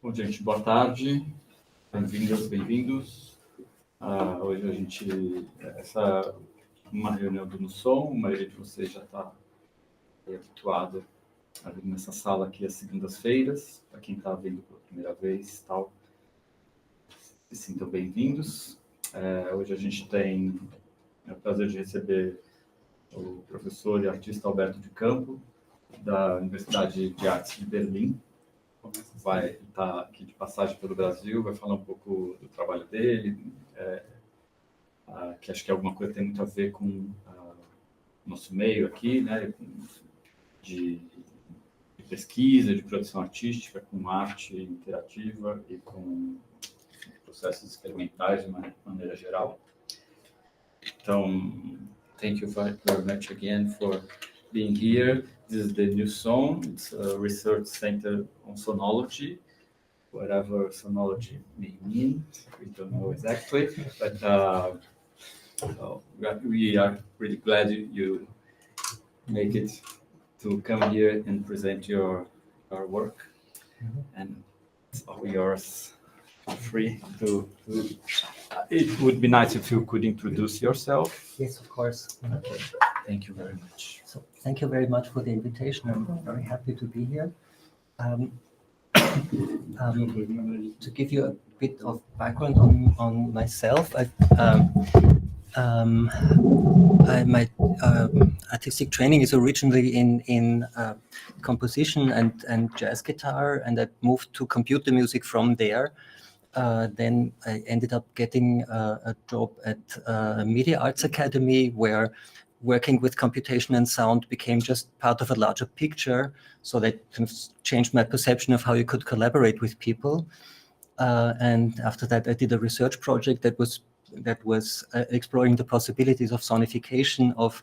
Bom, gente, boa tarde, bem-vindas, bem-vindos. Hoje essa é uma reunião do NuSom, a maioria de vocês já está habituado a vir nessa sala aqui às segundas-feiras, para quem está vindo pela primeira vez, tal, se sintam bem-vindos. Hoje a gente tem o prazer de receber o professor e artista Alberto de Campo, da Universidade de Artes de Berlim. Vai estar aqui de passagem pelo Brasil, vai falar um pouco do trabalho dele, que acho que alguma coisa tem muito a ver com o nosso meio aqui, né, de pesquisa, de produção artística, com arte interativa e com processos experimentais de maneira geral. Então, thank you very much again for being here. This is the NuSom. It's a research center on sonology, whatever sonology may mean. We don't know exactly, but we are really glad you make it to come here and present your work. And it's all yours. Free to it would be nice if you could introduce yourself. Yes, of course. Okay. Thank you very much. So thank you very much for the invitation. I'm very happy to be here. To give you a bit of background on myself, my artistic training is originally in composition and jazz guitar, and I moved to computer music from there. Then I ended up getting a job at a Media Arts Academy, where working with computation and sound became just part of a larger picture. So that kind of changed my perception of how you could collaborate with people. And after that, I did a research project that was exploring the possibilities of sonification of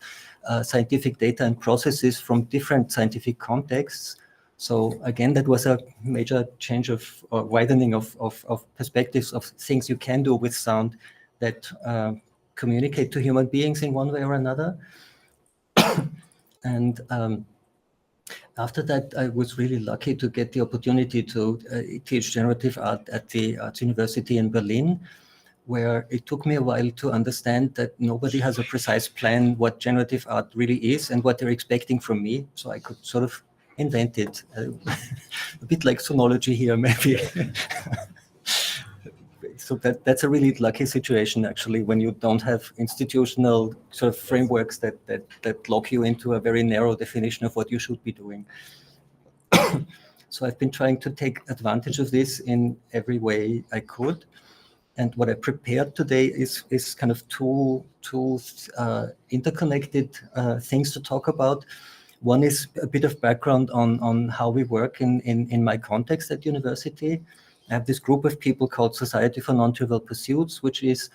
scientific data and processes from different scientific contexts. So again, that was a major change or widening of perspectives of things you can do with sound that communicate to human beings in one way or another. And after that, I was really lucky to get the opportunity to teach generative art at the Arts University in Berlin, where it took me a while to understand that nobody has a precise plan what generative art really is and what they're expecting from me. So I could sort of invent it, a bit like sonology here, maybe. So that's a really lucky situation, actually, when you don't have institutional sort of frameworks that lock you into a very narrow definition of what you should be doing. So I've been trying to take advantage of this in every way I could. And what I prepared today is kind of two interconnected things to talk about. One is a bit of background on how we work in my context at university. I have this group of people called Society for Non-Trivial Pursuits, which is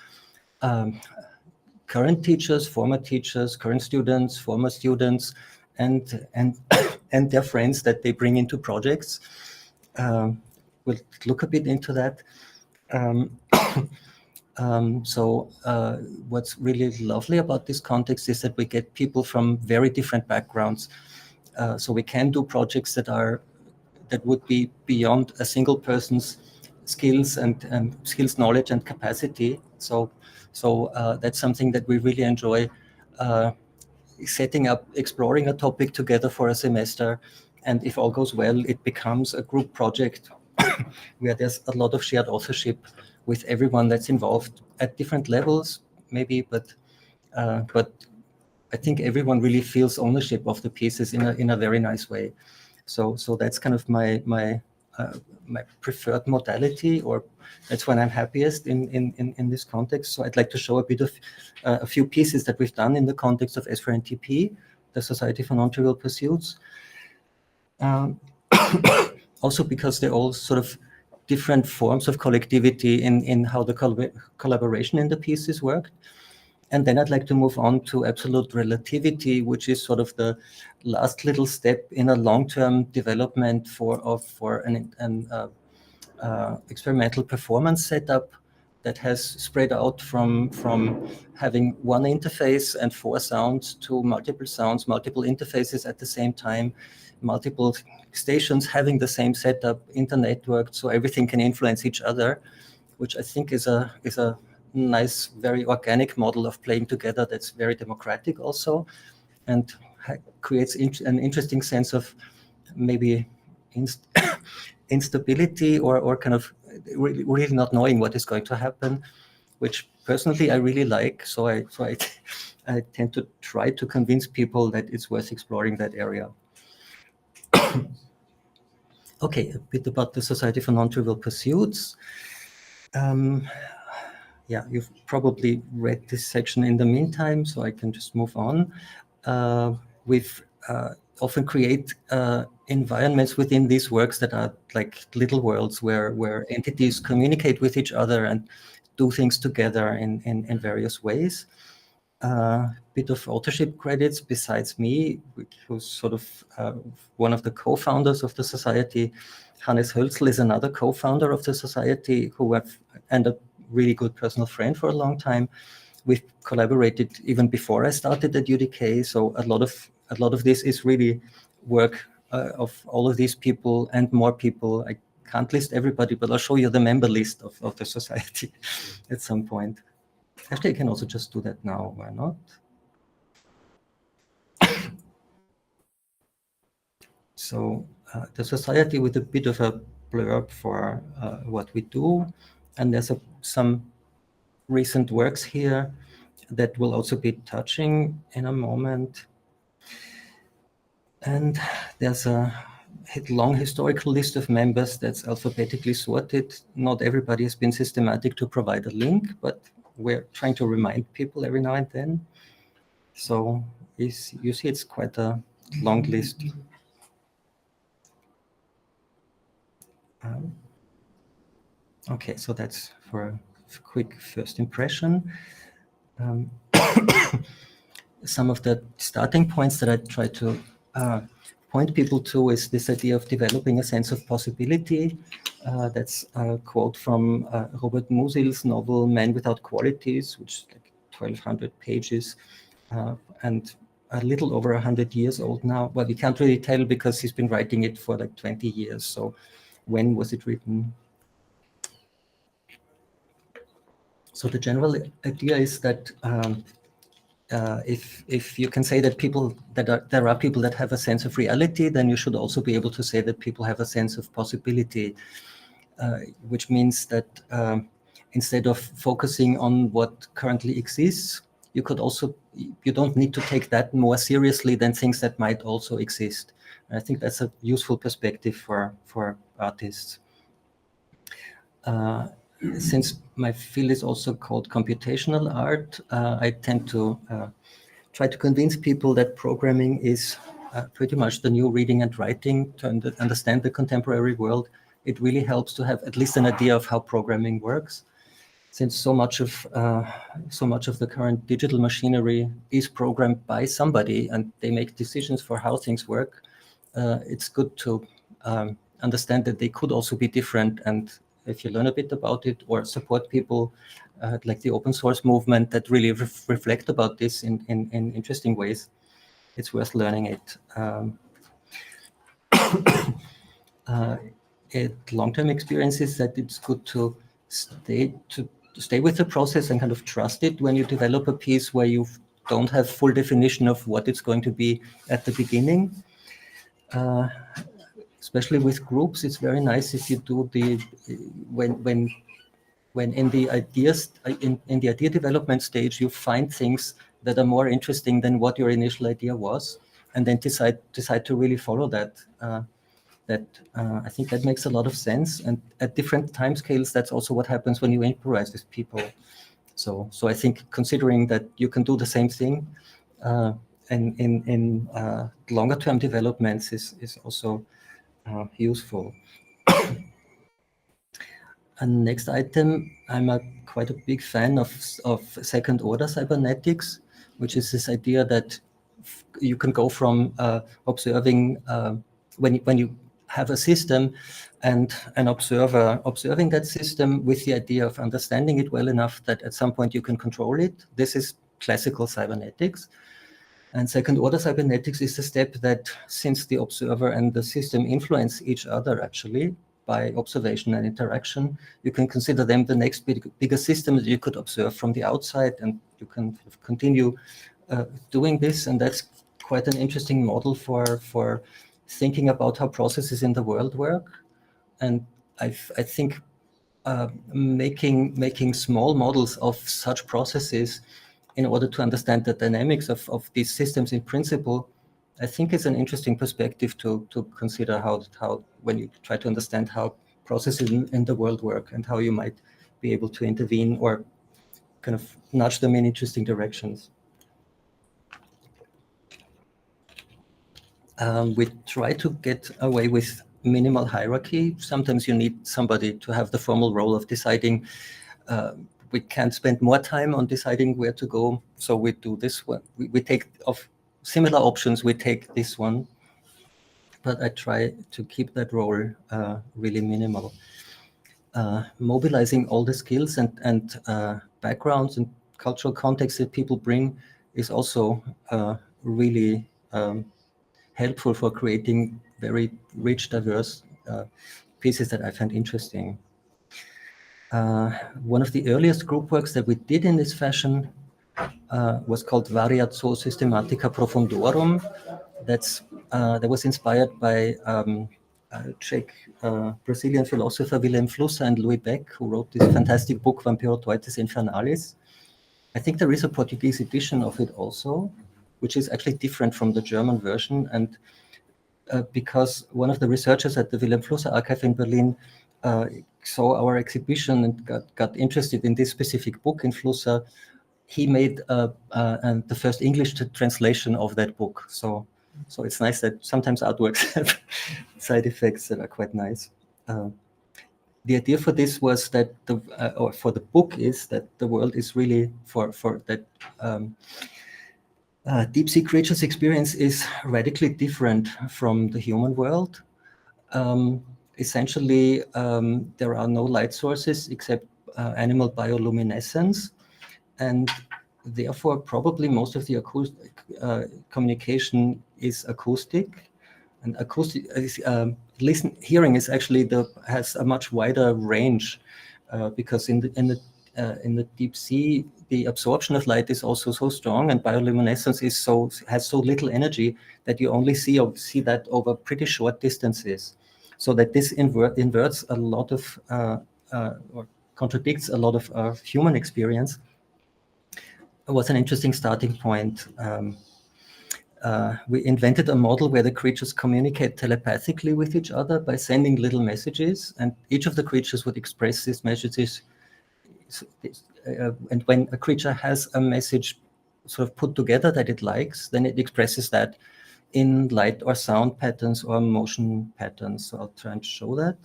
current teachers, former teachers, current students, former students, and their friends that they bring into projects. We'll look a bit into that. So what's really lovely about this context is that we get people from very different backgrounds. So we can do projects that would be beyond a single person's skills and skills, knowledge, and capacity. So that's something that we really enjoy, setting up, exploring a topic together for a semester. And if all goes well, it becomes a group project where there's a lot of shared authorship with everyone that's involved at different levels, maybe, but I think everyone really feels ownership of the pieces in a very nice way. So that's kind of my preferred modality, or that's when I'm happiest in this context. So I'd like to show a bit of a few pieces that we've done in the context of S4NTP, the Society for Non-Trivial Pursuits. Also because they're all sort of different forms of collectivity in how the collaboration in the pieces worked. And then I'd like to move on to absolute relativity, which is sort of the last little step in a long-term development for an experimental performance setup that has spread out from having one interface and 4 sounds to multiple sounds, multiple interfaces at the same time, multiple stations having the same setup, internetworked, so everything can influence each other, which I think is a nice, very organic model of playing together that's very democratic also, and creates an interesting sense of maybe instability or kind of really not knowing what is going to happen, which personally I really like. So I tend to try to convince people that it's worth exploring that area. Okay, a bit about the Society for Non-Trivial Pursuits. Yeah, you've probably read this section in the meantime, so I can just move on. We've often create environments within these works that are like little worlds where entities communicate with each other and do things together in various ways. Bit of authorship credits besides me, who's sort of one of the co-founders of the Society. Hannes Hölzl is another co-founder of the Society and a really good personal friend for a long time. We've collaborated even before I started at UDK, so a lot of this is really work of all of these people and more people. I can't list everybody, but I'll show you the member list of the Society at some point. Actually, I can also just do that now, why not? So the Society with a bit of a blurb for what we do, and there's some recent works here that will also be touching in a moment. And there's a long historical list of members that's alphabetically sorted. Not everybody has been systematic to provide a link, but we're trying to remind people every now and then. So you see it's quite a long list. Okay, so that's for a quick first impression. Some of the starting points that I try to point people to is this idea of developing a sense of possibility. That's a quote from Robert Musil's novel Man Without Qualities, which is like 1,200 pages and a little over 100 years old now. Well, we can't really tell because he's been writing it for like 20 years. So when was it written? So the general idea is that if you can say that there are people that have a sense of reality, then you should also be able to say that people have a sense of possibility, which means that instead of focusing on what currently exists, you don't need to take that more seriously than things that might also exist. And I think that's a useful perspective for artists. Since my field is also called computational art, I tend to try to convince people that programming is pretty much the new reading and writing to understand the contemporary world. It really helps to have at least an idea of how programming works. Since so much of the current digital machinery is programmed by somebody and they make decisions for how things work, it's good to understand that they could also be different. And if you learn a bit about it or support people like the open source movement that really reflect about this in interesting ways, it's worth learning it. Long-term experience is that it's good to stay with the process and kind of trust it when you develop a piece where you don't have full definition of what it's going to be at the beginning. Especially with groups, it's very nice if you do when in the idea development stage, you find things that are more interesting than what your initial idea was, and then decide to really follow that. I think that makes a lot of sense. And at different timescales, that's also what happens when you improvise with people. So I think considering that you can do the same thing in longer term developments is also useful. And next item, I'm quite a big fan of second order cybernetics, which is this idea that you can go from observing when you have a system and an observer observing that system with the idea of understanding it well enough that at some point you can control it. This is classical cybernetics. And second order cybernetics is the step that, since the observer and the system influence each other actually by observation and interaction, you can consider them the next bigger system that you could observe from the outside, and you can continue doing this. And that's quite an interesting model for thinking about how processes in the world work. And I think making small models of such processes in order to understand the dynamics of these systems in principle, I think is an interesting perspective to consider how when you try to understand how processes in the world work and how you might be able to intervene or kind of nudge them in interesting directions. We try to get away with minimal hierarchy. Sometimes you need somebody to have the formal role of deciding. We can't spend more time on deciding where to go, so we do this one. We take of similar options, we take this one, but I try to keep that role really minimal. Mobilizing all the skills and backgrounds and cultural contexts that people bring is also really helpful for creating very rich, diverse pieces that I find interesting. One of the earliest group works that we did in this fashion was called Variatio Systematica Profundorum. That was inspired by Czech Brazilian philosopher Wilhelm Flusser and Louis Beck, who wrote this fantastic book Vampirotoites Infernalis. I think there is a Portuguese edition of it also, which is actually different from the German version. And because one of the researchers at the Wilhelm Flusser archive in Berlin saw our exhibition and got interested in this specific book in Flusser, he made the first English translation of that book. So it's nice that sometimes artworks have side effects that are quite nice. The idea for this was that or for the book is that the world is really for that deep sea creatures experience is radically different from the human world. Essentially, there are no light sources except animal bioluminescence, and therefore probably most of the communication is acoustic. And acoustic hearing is actually has a much wider range because in the deep sea, the absorption of light is also so strong, and bioluminescence has so little energy that you only see that over pretty short distances. So that this inverts a lot of or contradicts a lot of human experience. It was an interesting starting point. We invented a model where the creatures communicate telepathically with each other by sending little messages, and each of the creatures would express these messages. And when a creature has a message sort of put together that it likes, then it expresses that in light or sound patterns or motion patterns. So I'll try and show that.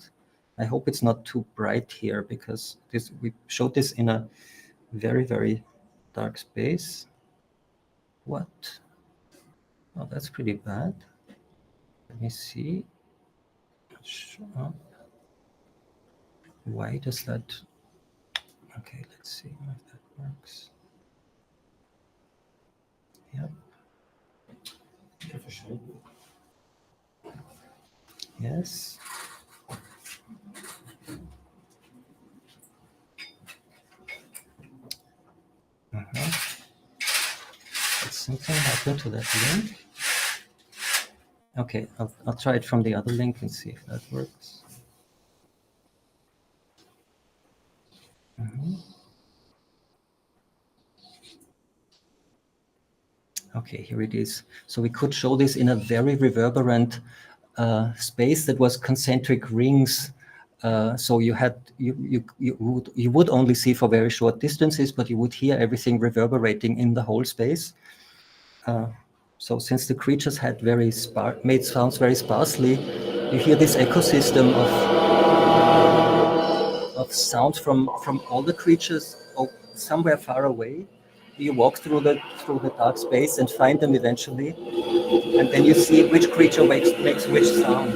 I hope it's not too bright here because we showed this in a very, very dark space. What? Oh, that's pretty bad. Let me see. Show up. Why does that? Okay, let's see if that works. Yep. Yes. Something happened to that link. Okay, I'll try it from the other link and see if that works. Okay, here it is. So we could show this in a very reverberant space that was concentric rings. So you would only see for very short distances, but you would hear everything reverberating in the whole space. So since the creatures had made sounds very sparsely, you hear this ecosystem of sounds from all the creatures somewhere far away. You walk through the dark space and find them eventually, and then you see which creature makes which sound.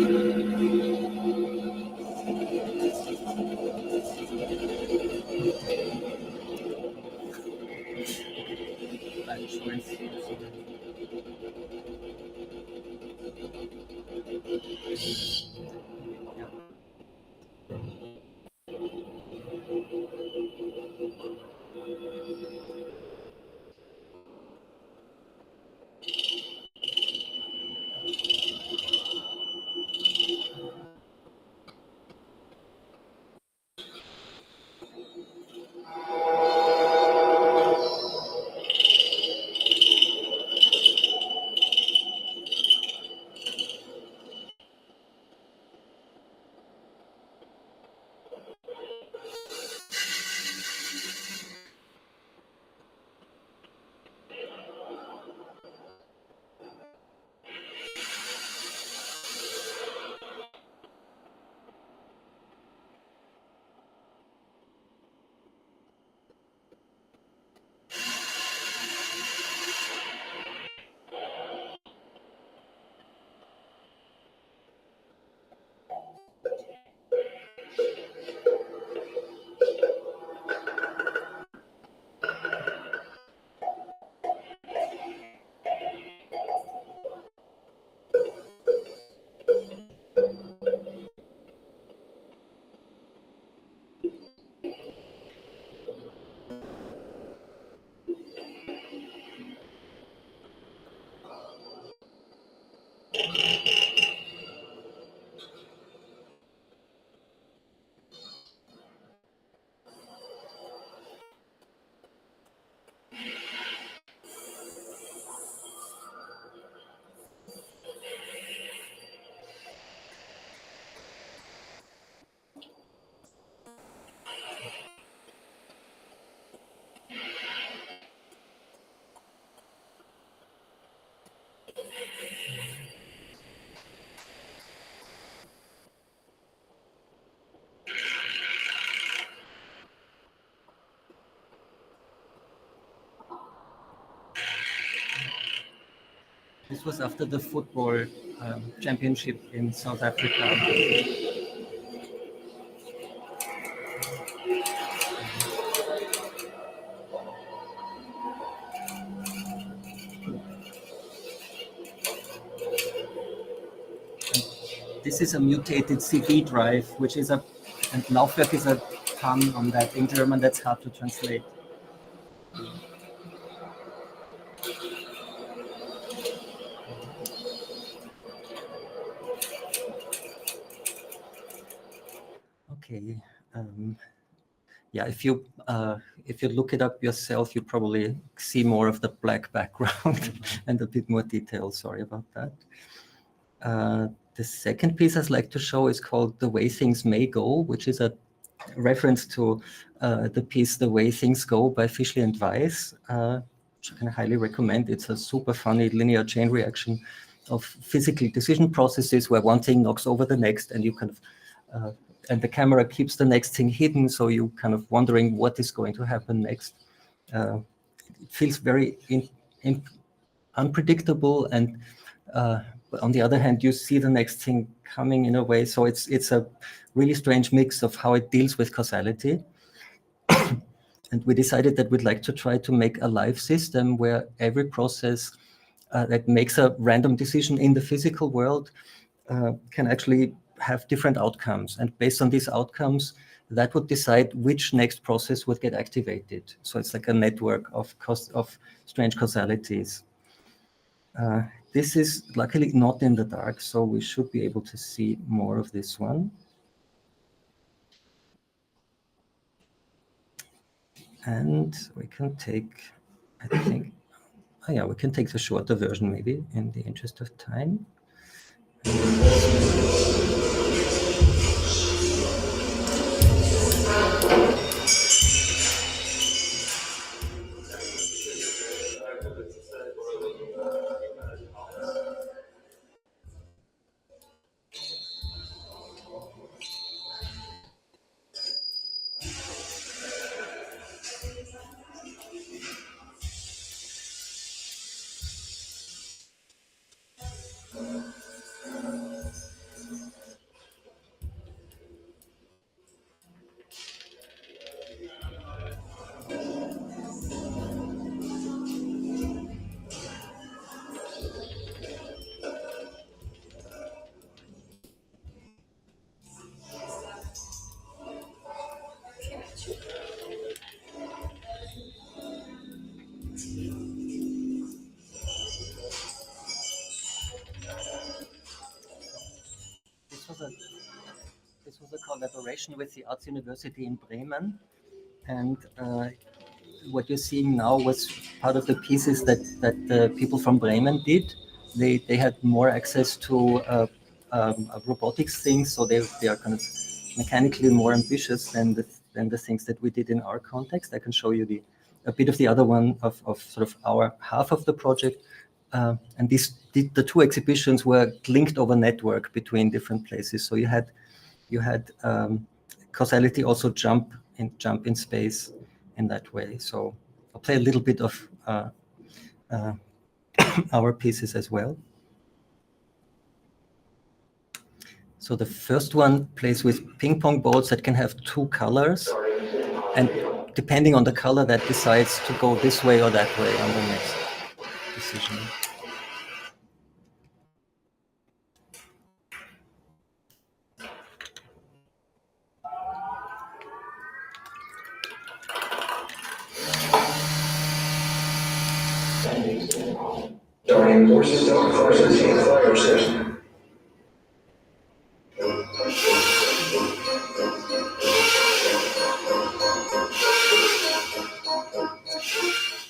This was after the football championship in South Africa. This is a mutated CD drive, which is and Laufwerk is a pun on that. In German, that's hard to translate. Okay. Yeah, if you look it up yourself, you probably see more of the black background and a bit more detail. Sorry about that. The second piece I'd like to show is called "The Way Things May Go," which is a reference to the piece "The Way Things Go" by Fischli and Weiss, which I can highly recommend. It's a super funny linear chain reaction of physical decision processes where one thing knocks over the next, and you kind of and the camera keeps the next thing hidden, so you kind of wondering what is going to happen next. It feels very unpredictable, and but on the other hand, you see the next thing coming in a way. So it's a really strange mix of how it deals with causality. And we decided that we'd like to try to make a live system where every process that makes a random decision in the physical world can actually have different outcomes. And based on these outcomes, that would decide which next process would get activated. So it's like a network of strange causalities. This is luckily not in the dark, so we should be able to see more of this one. And we can take, I think, oh yeah, we can take the shorter version maybe in the interest of time. This was a collaboration with the Arts University in Bremen, and what you're seeing now was part of the pieces that the people from Bremen did. They had more access to robotics things, so they are kind of mechanically more ambitious than the things that we did in our context. I can show you a bit of the other one of sort of our half of the project. And the two exhibitions were linked over network between different places. So you had causality also jump in space in that way. So I'll play a little bit of our pieces as well. So the first one plays with ping pong balls that can have two colors, and depending on the color, that decides to go this way or that way on the next decision. Joining forces of the fire system.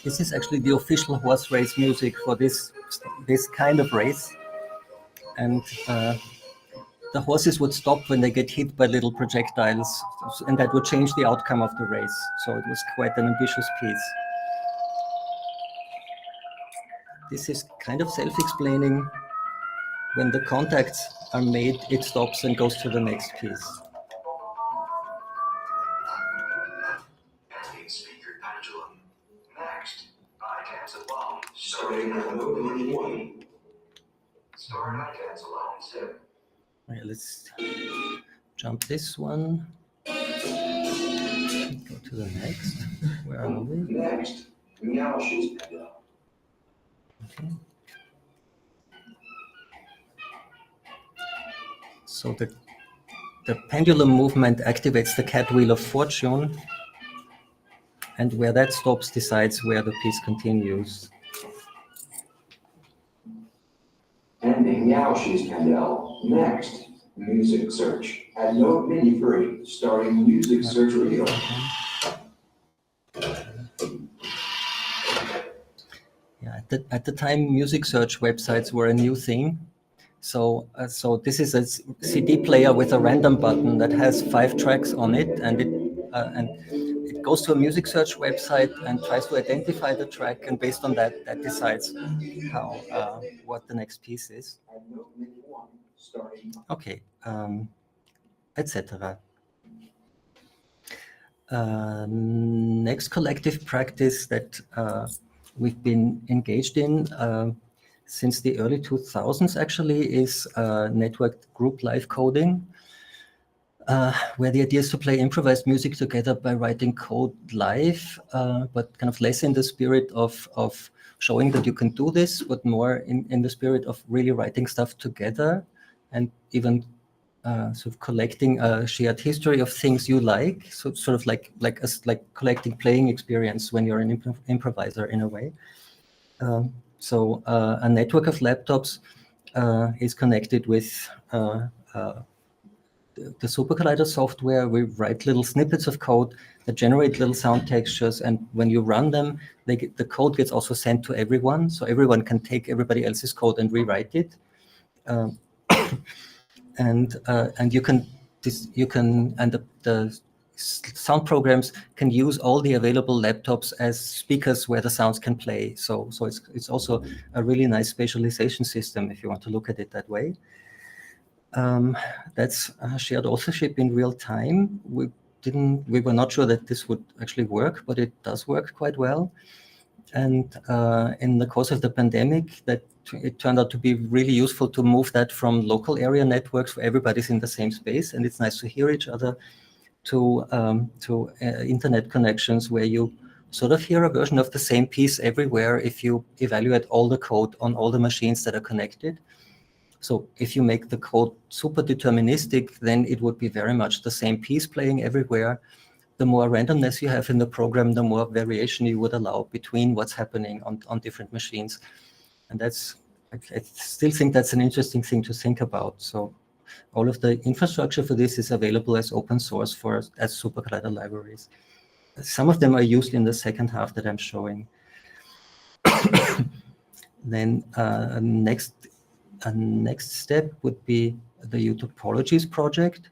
This is actually the official horse race music for this kind of race, and the horses would stop when they get hit by little projectiles, and that would change the outcome of the race. So it was quite an ambitious piece. This is kind of self-explaining. When the contacts are made, it stops and goes to the next piece. Speaker pendulum. Next, items above, starting at movement 1. Okay, let's jump this one. Go to the next. Where are we? Next, Okay. So the pendulum movement activates the cat wheel of fortune, and where that stops decides where the piece continues. Ending Yaoshi's Candle. Next, music search. At Note Mini Free, starting music search radio. Yeah, at the time, music search websites were a new thing. So this is a CD player with a random button that has 5 tracks on it, and it goes to a music search website and tries to identify the track, and based on that decides what the next piece is. Okay, etc. Next collective practice that we've been engaged in since the early 2000s actually is networked group live coding, where the idea is to play improvised music together by writing code live, but kind of less in the spirit of showing that you can do this, but more in the spirit of really writing stuff together and even sort of collecting a shared history of things you like, so sort of like collecting playing experience when you're an improviser in a way. So a network of laptops is connected with the Super Collider software. We write little snippets of code that generate little sound textures, and when you run them, the code gets also sent to everyone, so everyone can take everybody else's code and rewrite it. And the sound programs can use all the available laptops as speakers where the sounds can play. So it's also a really nice spatialization system if you want to look at it that way. That's shared authorship in real time. We were not sure that this would actually work, but it does work quite well. And in the course of the pandemic, it turned out to be really useful to move that from local area networks where everybody's in the same space and it's nice to hear each other to internet connections where you sort of hear a version of the same piece everywhere if you evaluate all the code on all the machines that are connected. So if you make the code super deterministic, then it would be very much the same piece playing everywhere. The more randomness you have in the program, the more variation you would allow between what's happening on different machines. And I still think that's an interesting thing to think about. So all of the infrastructure for this is available as open source as Super Collider libraries. Some of them are used in the second half that I'm showing. Then a next step would be the Utopologies project,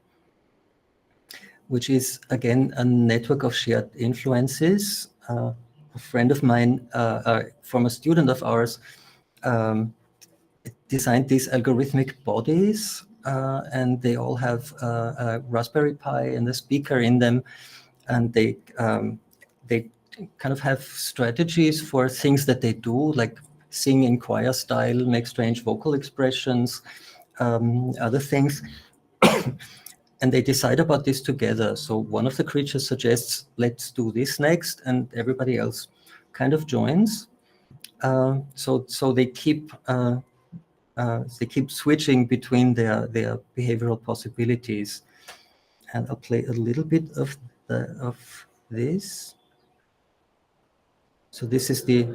which is, again, a network of shared influences. A friend of mine, a former student of ours, designed these algorithmic bodies, and they all have a Raspberry Pi and a speaker in them, and they kind of have strategies for things that they do, like sing in choir style, make strange vocal expressions, other things. And they decide about this together. So one of the creatures suggests, let's do this next, and everybody else kind of joins. So they keep switching between their behavioral possibilities. And I'll play a little bit of this. So this is the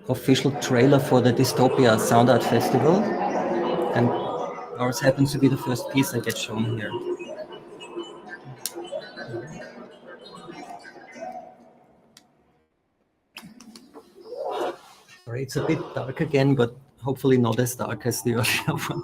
official trailer for the Dystopia Sound Art Festival, and ours happens to be the first piece that gets shown here. Sorry, it's a bit dark again, but hopefully not as dark as the earlier one.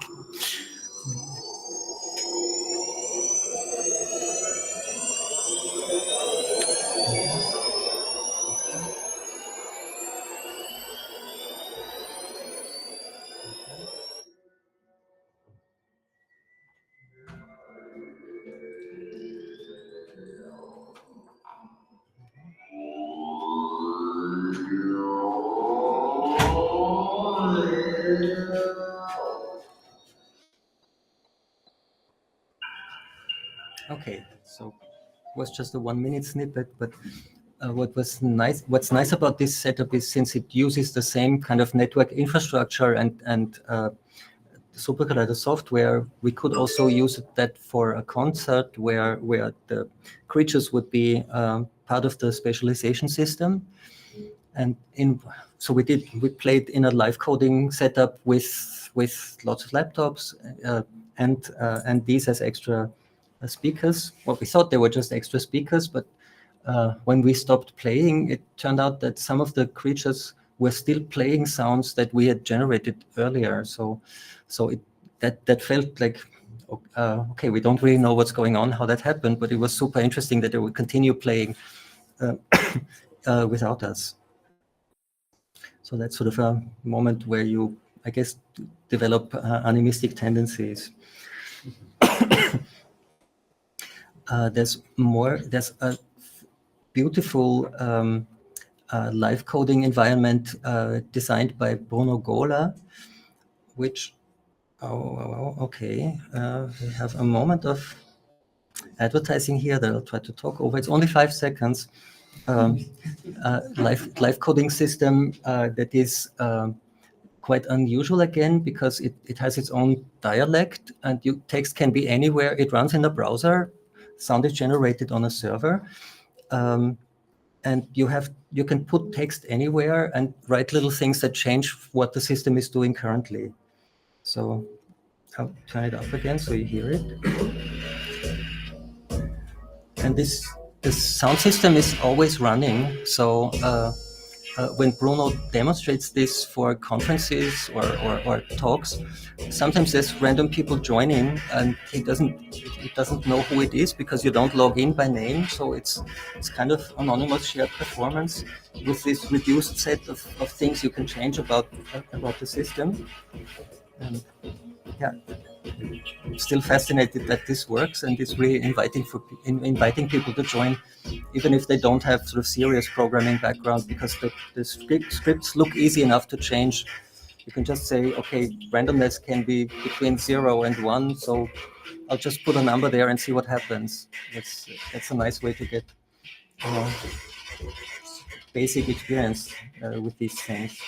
Okay, so it was just a 1 minute snippet, but what's nice about this setup is since it uses the same kind of network infrastructure and supercollider software, we could also use that for a concert where the creatures would be part of the spatialization system. And so we played in a live coding setup with lots of laptops and these as extra speakers. Well, we thought they were just extra speakers, but when we stopped playing, it turned out that some of the creatures were still playing sounds that we had generated earlier. So that felt like, okay, we don't really know what's going on, how that happened, but it was super interesting that they would continue playing without us. So that's sort of a moment where you, I guess, develop animistic tendencies. There's a beautiful live coding environment designed by Bruno Gola, which, okay, we have a moment of advertising here that I'll try to talk over. It's only 5 seconds. Live coding system that is quite unusual again because it has its own dialect and text can be anywhere. It runs in a browser, sound is generated on a server, and you can put text anywhere and write little things that change what the system is doing currently. So I'll turn it up again so you hear it. And this sound system is always running. So when Bruno demonstrates this for conferences or talks, sometimes there's random people joining, and it doesn't know who it is because you don't log in by name. So it's kind of anonymous shared performance with this reduced set of things you can change about the system. And yeah, I'm still fascinated that this works, and it's really inviting people to join, even if they don't have sort of serious programming background, because the scripts look easy enough to change. You can just say, okay, randomness can be between 0 and 1, so I'll just put a number there and see what happens. That's a nice way to get basic experience with these things.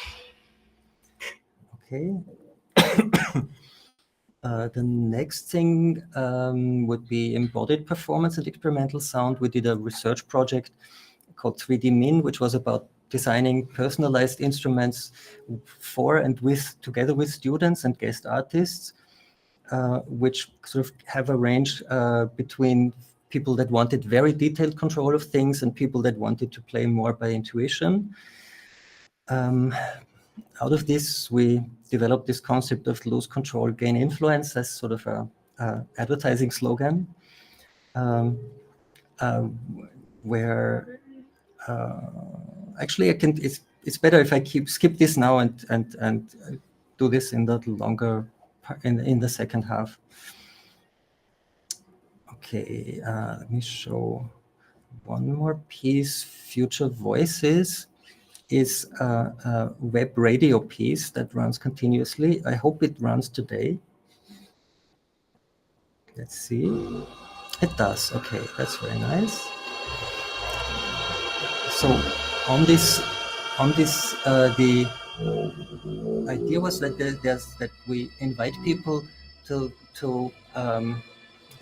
Okay. The next thing would be embodied performance and experimental sound. We did a research project called 3D Min, which was about designing personalized instruments for and together with students and guest artists, which sort of have a range between people that wanted very detailed control of things and people that wanted to play more by intuition. Out of this, we developed this concept of lose control, gain influence as sort of a advertising slogan, where actually it's better if I skip this now and do this in the longer in the second half. Okay, let me show one more piece. Future Voices is a web radio piece that runs continuously. I hope it runs today. Let's see. It does. Okay, that's very nice. So on this, the idea was that we invite people to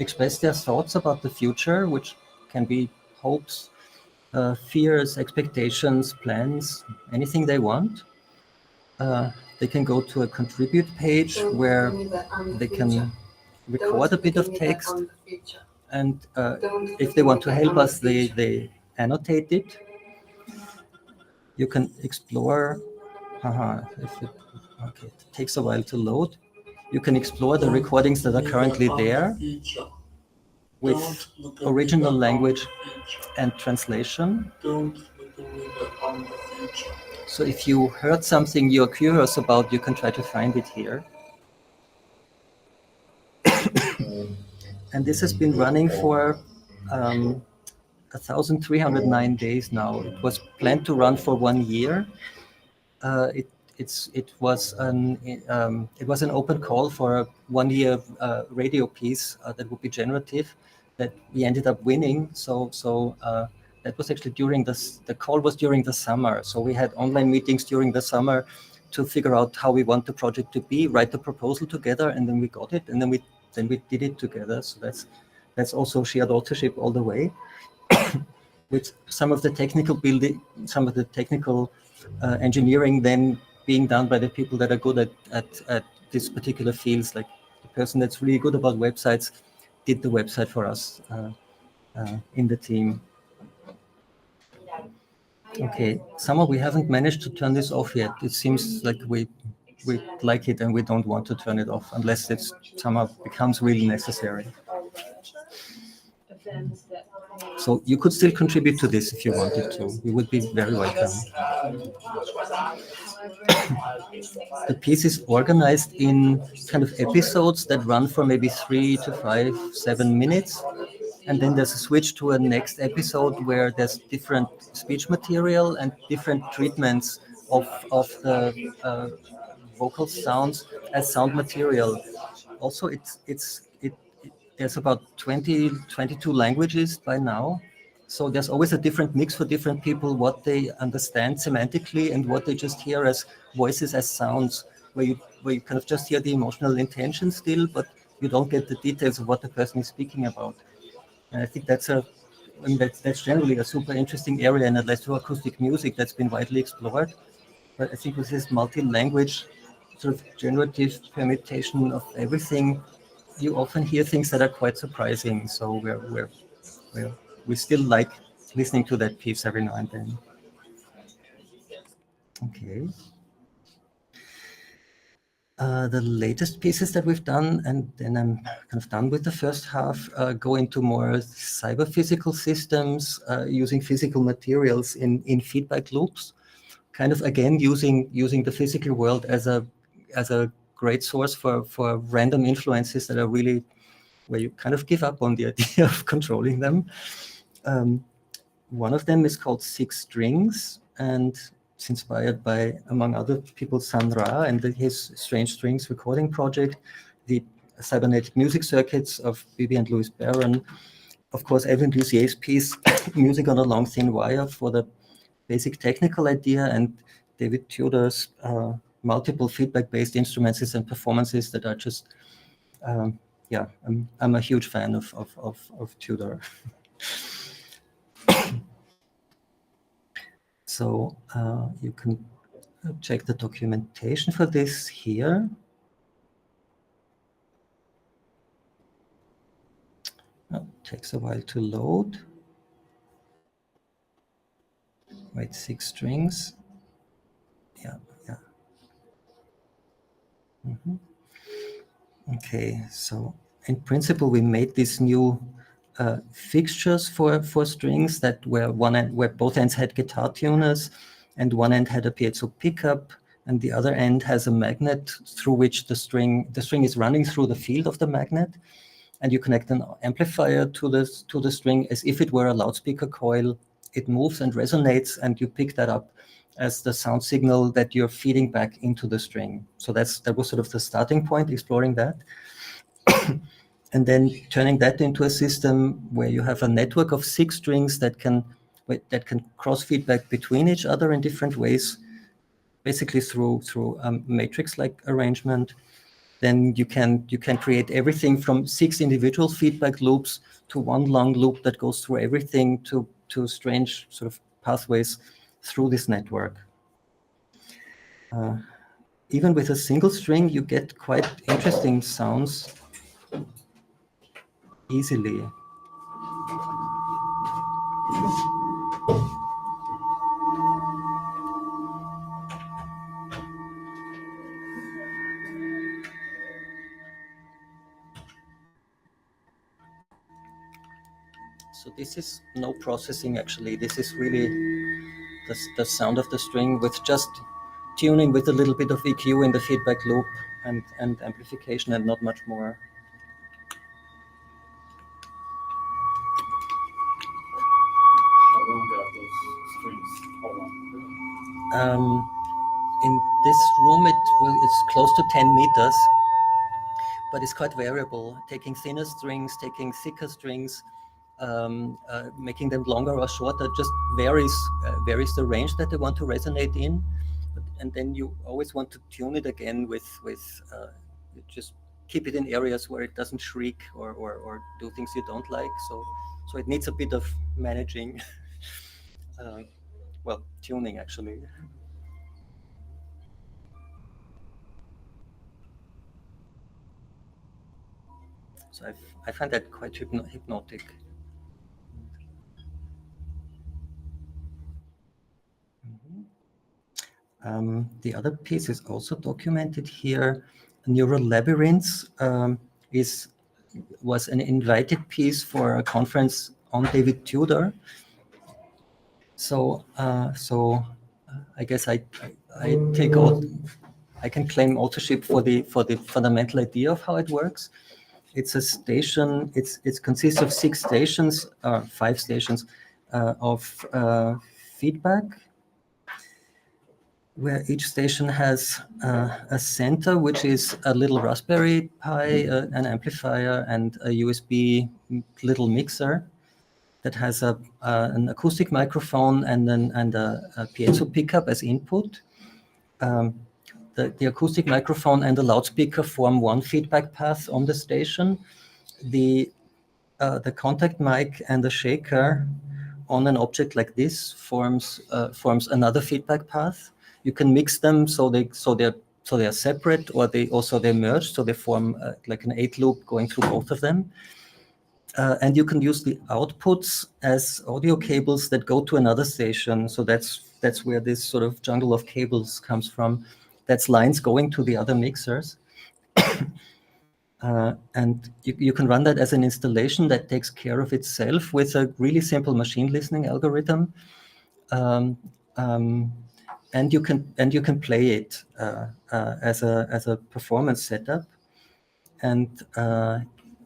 express their thoughts about the future, which can be hopes, fears, expectations, plans, anything they want. They can go to a contribute page where they can record a bit of text, and if they want to help us, they annotate it. You can explore. Okay, it takes a while to load. You can explore the recordings that are currently there with original language and translation. So if you heard something you're curious about, you can try to find it here. And this has been running for 1,309 days now. It was planned to run for 1 year. It was an open call for a 1 year radio piece that would be generative. that we ended up winning. So that was actually during the call was during the summer. So we had online meetings during the summer to figure out how we want the project to be, write the proposal together, and then we got it, and then we did it together. So that's also shared authorship all the way, with some of the technical building, some of the technical engineering then being done by the people that are good at this particular fields. Like the person that's really good about websites did the website for us in the team. Okay, somehow we haven't managed to turn this off yet. It seems like we like it and we don't want to turn it off unless it somehow becomes really necessary. So you could still contribute to this if you wanted to. You would be very welcome. The piece is organized in kind of episodes that run for maybe 3 to 5, 7 minutes. And then there's a switch to a next episode where there's different speech material and different treatments of the vocal sounds as sound material. Also, there's about 22 languages by now. So there's always a different mix for different people, what they understand semantically and what they just hear as voices, as sounds, where you kind of just hear the emotional intention still, but you don't get the details of what the person is speaking about. And I think that's generally a super interesting area in electroacoustic music that's been widely explored. But I think with this multi-language sort of generative permutation of everything, you often hear things that are quite surprising. So we still like listening to that piece every now and then. Okay. The latest pieces that we've done, and then I'm kind of done with the first half, go into more cyber-physical systems, using physical materials in feedback loops, kind of again using the physical world as a great source for random influences that are really where you kind of give up on the idea of controlling them. One of them is called 6 Strings, and it's inspired by, among other people, Sun Ra and his Strange Strings recording project, the cybernetic music circuits of Bibi and Louis Barron. Of course, EvanLusier's piece, Music on a Long Thin Wire, for the basic technical idea, and David Tudor's multiple feedback-based instruments and performances that are just, yeah, I'm a huge fan of Tudor. So you can check the documentation for this here. It takes a while to load. Wait, 6 strings. Yeah. Okay, so in principle, we made these new fixtures for strings that where both ends had guitar tuners, and one end had a piezo pickup, and the other end has a magnet through which the string is running through the field of the magnet, and you connect an amplifier to the string as if it were a loudspeaker coil. It moves and resonates, and you pick that up as the sound signal that you're feeding back into the string. So that was sort of the starting point, exploring that. And then turning that into a system where you have a network of 6 strings that can cross feedback between each other in different ways, basically through a matrix-like arrangement. Then you can create everything from 6 individual feedback loops to one long loop that goes through everything to strange sort of pathways through this network. Even with a single string, you get quite interesting sounds easily. So this is no processing, actually. This is really the sound of the string with just tuning with a little bit of EQ in the feedback loop and amplification and not much more. How long are those strings? How long? In this room, it's close to 10 meters, but it's quite variable, taking thinner strings, taking thicker strings, making them longer or shorter, just varies the range that they want to resonate in. And then you always want to tune it again with just keep it in areas where it doesn't shriek or do things you don't like. So it needs a bit of managing, well, tuning actually. So I find that quite hypnotic. The other piece is also documented here. Neural Labyrinths was an invited piece for a conference on David Tudor. So I guess I can claim authorship for the fundamental idea of how it works. It's a station. It consists of 6 stations, 5 stations of feedback, where each station has a center, which is a little Raspberry Pi, an amplifier, and a USB little mixer that has an acoustic microphone and a piezo pickup as input. The acoustic microphone and the loudspeaker form one feedback path on the station. The contact mic and the shaker on an object like this forms another feedback path. You can mix them so they're separate, or they merge, so they form like an 8 loop going through both of them. And you can use the outputs as audio cables that go to another station. So that's where this sort of jungle of cables comes from. That's lines going to the other mixers. And you can run that as an installation that takes care of itself with a really simple machine listening algorithm. And you can play it as a performance setup, and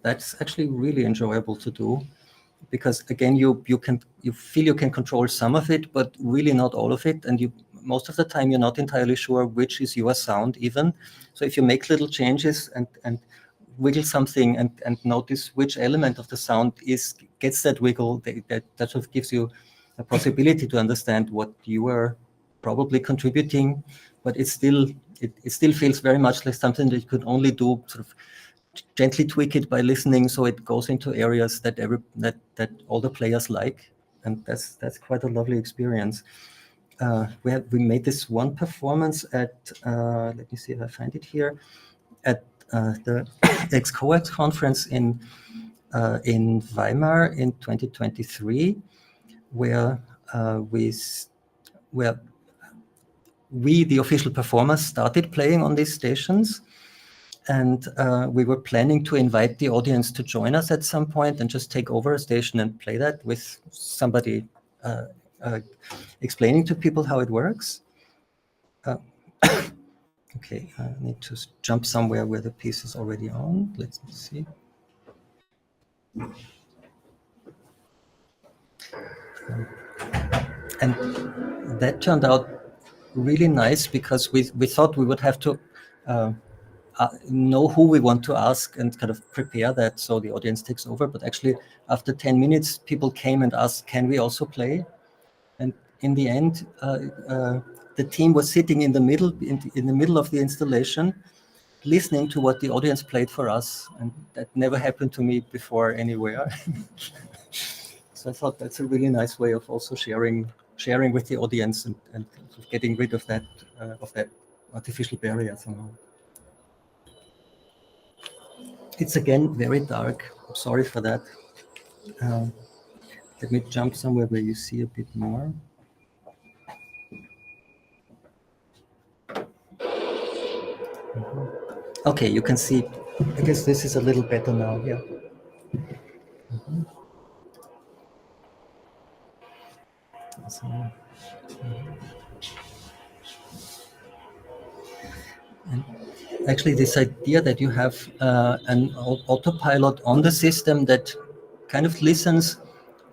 that's actually really enjoyable to do, because again you feel you can control some of it, but really not all of it, and most of the time you're not entirely sure which is your sound even. So if you make little changes and wiggle something and notice which element of the sound gets that wiggle, that sort of gives you a possibility to understand what you are probably contributing, but it still feels very much like something that you could only do sort of gently tweak it by listening, so it goes into areas that all the players like, and that's quite a lovely experience. We made this one performance at let me see if I find it here, at the ex-coax conference in Weimar in 2023, where we, the official performers, started playing on these stations, and we were planning to invite the audience to join us at some point and just take over a station and play that with somebody explaining to people how it works. Okay, I need to jump somewhere where the piece is already on. Let's see. And that turned out really nice, because we thought we would have to know who we want to ask and kind of prepare that so the audience takes over. But actually, after 10 minutes, people came and asked, "Can we also play?" And in the end, the team was sitting in the middle of the installation, listening to what the audience played for us, and that never happened to me before anywhere. So I thought that's a really nice way of also sharing with the audience and getting rid of that artificial barrier somehow. It's again very dark. I'm sorry for that. Let me jump somewhere where you see a bit more. Okay, you can see. I guess this is a little better now. Yeah. And actually, this idea that you have an autopilot on the system that kind of listens,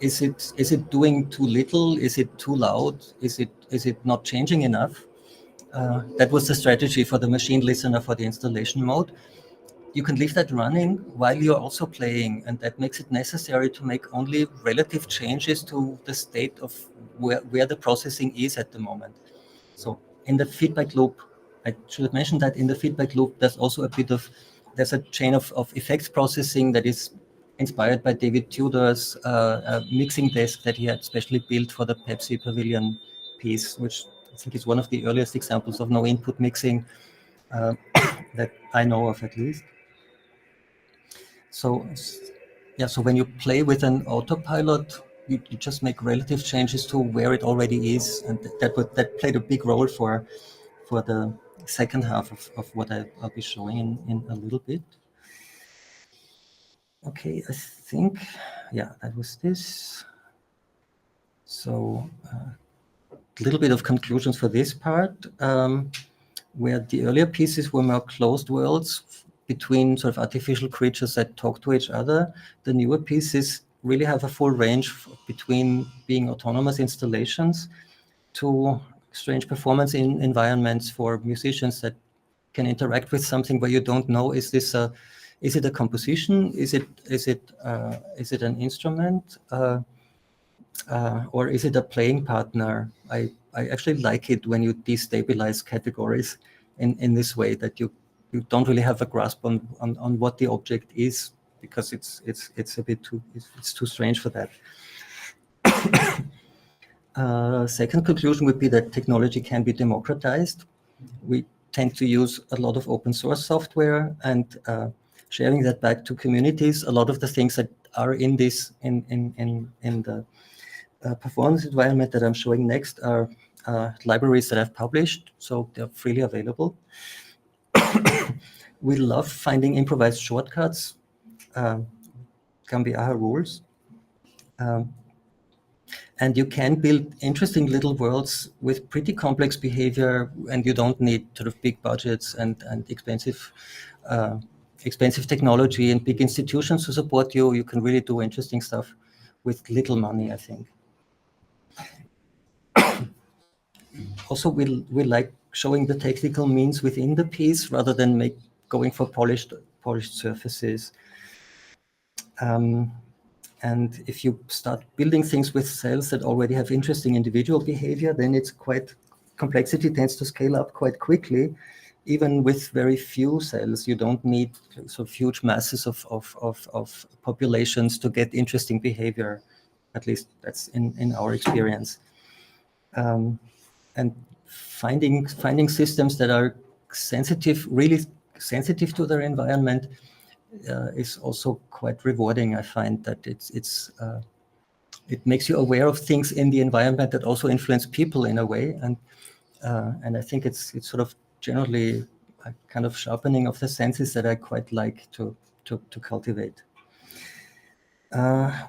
is it doing too little? Is it too loud? Is it not changing enough? That was the strategy for the machine listener for the installation mode. you can leave that running while you're also playing, and that makes it necessary to make only relative changes to the state of where the processing is at the moment. So in the feedback loop, I should have mentioned that in the feedback loop, there's also there's a chain of effects processing that is inspired by David Tudor's mixing desk that he had specially built for the Pepsi Pavilion piece, which I think is one of the earliest examples of no input mixing that I know of, at least. So, yeah, so when you play with an autopilot, you just make relative changes to where it already is, and that played a big role for the second half of what I'll be showing in a little bit. Okay, I think, yeah, that was this. So a little bit of conclusions for this part, where the earlier pieces were more closed worlds between sort of artificial creatures that talk to each other. The newer pieces really have a full range between being autonomous installations to strange performance in environments for musicians that can interact with something where you don't know, is it a composition? Is it an instrument? Or is it a playing partner? I actually like it when you destabilize categories in this way, that you don't really have a grasp on what the object is, because it's a bit too strange for that. Second conclusion would be that technology can be democratized. We tend to use a lot of open source software, and sharing that back to communities. A lot of the things that are in this in the performance environment that I'm showing next are libraries that I've published, so they're freely available. We love finding improvised shortcuts, can be AHA rules. And you can build interesting little worlds with pretty complex behavior, and you don't need sort of big budgets and expensive technology and big institutions to support you. You can really do interesting stuff with little money, I think. Also, we like showing the technical means within the piece rather than going for polished surfaces. And if you start building things with cells that already have interesting individual behavior, then complexity tends to scale up quite quickly. Even with very few cells, you don't need sort of huge masses of populations to get interesting behavior. At least that's in our experience. And finding systems that are really sensitive to their environment is also quite rewarding. I find that it makes you aware of things in the environment that also influence people in a way, and I think it's sort of generally a kind of sharpening of the senses that I quite like to cultivate.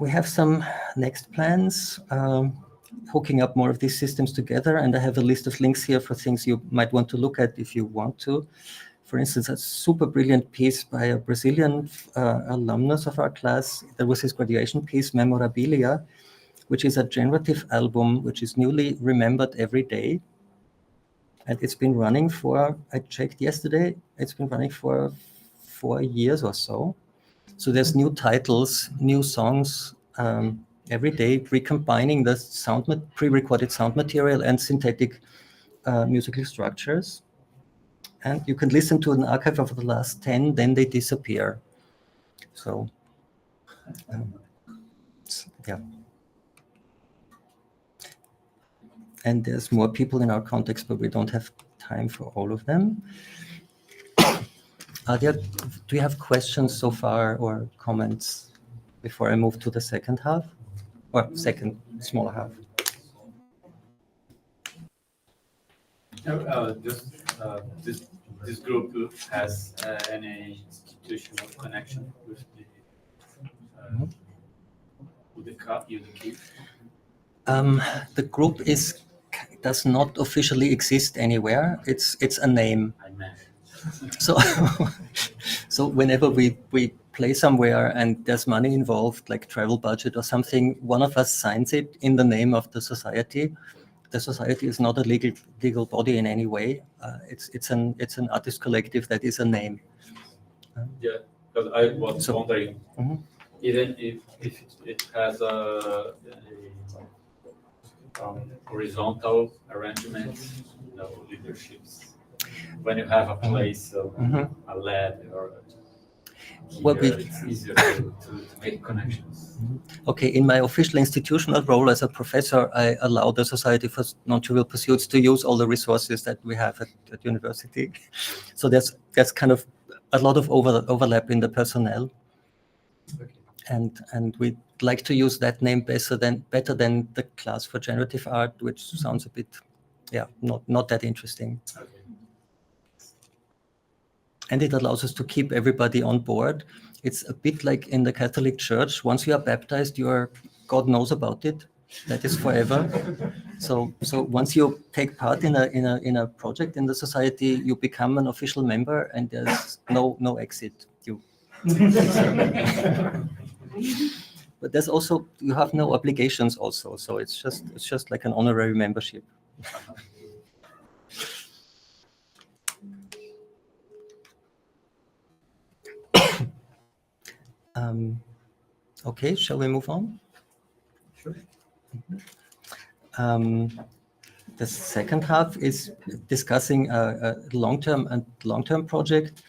We have some next plans, hooking up more of these systems together, and I have a list of links here for things you might want to look at if you want to. For instance, a super brilliant piece by a Brazilian alumnus of our class. There was his graduation piece, Memorabilia, which is a generative album which is newly remembered every day. And it's been running for, I checked yesterday, it's been running for 4 years or so. So there's new titles, new songs every day, recombining the pre-recorded sound material and synthetic musical structures. And you can listen to an archive of the last 10, then they disappear. So, yeah. And there's more people in our context, but we don't have time for all of them. Do you have questions so far or comments before I move to the second half? Or second, smaller half? This group has any institutional connection with the key? The group does not officially exist anywhere. It's a name. So whenever we play somewhere and there's money involved, like travel budget or something, one of us signs it in the name of the society. The society is not a legal body in any way. It's an artist collective that is a name. Yeah, because I was wondering, Mhm. even if it has a horizontal arrangement, leaderships, when you have a place, a lab or Well, here, it's easier to make connections. Okay, in my official institutional role as a professor, I allow the Society for Non-Trivial Pursuits to use all the resources that we have at university. So there's kind of a lot of overlap in the personnel. And we like to use that name better than the class for generative art, which sounds a bit, not that interesting. Okay. And it allows us to keep everybody on board. It's a bit like in the Catholic Church. Once you are baptized, God knows about it. That is forever. So once you take part in a project in the society, you become an official member, and there's no exit. But there's also, you have no obligations also. So it's just like an honorary membership. Okay, shall we move on? Sure. The second half is discussing a long-term project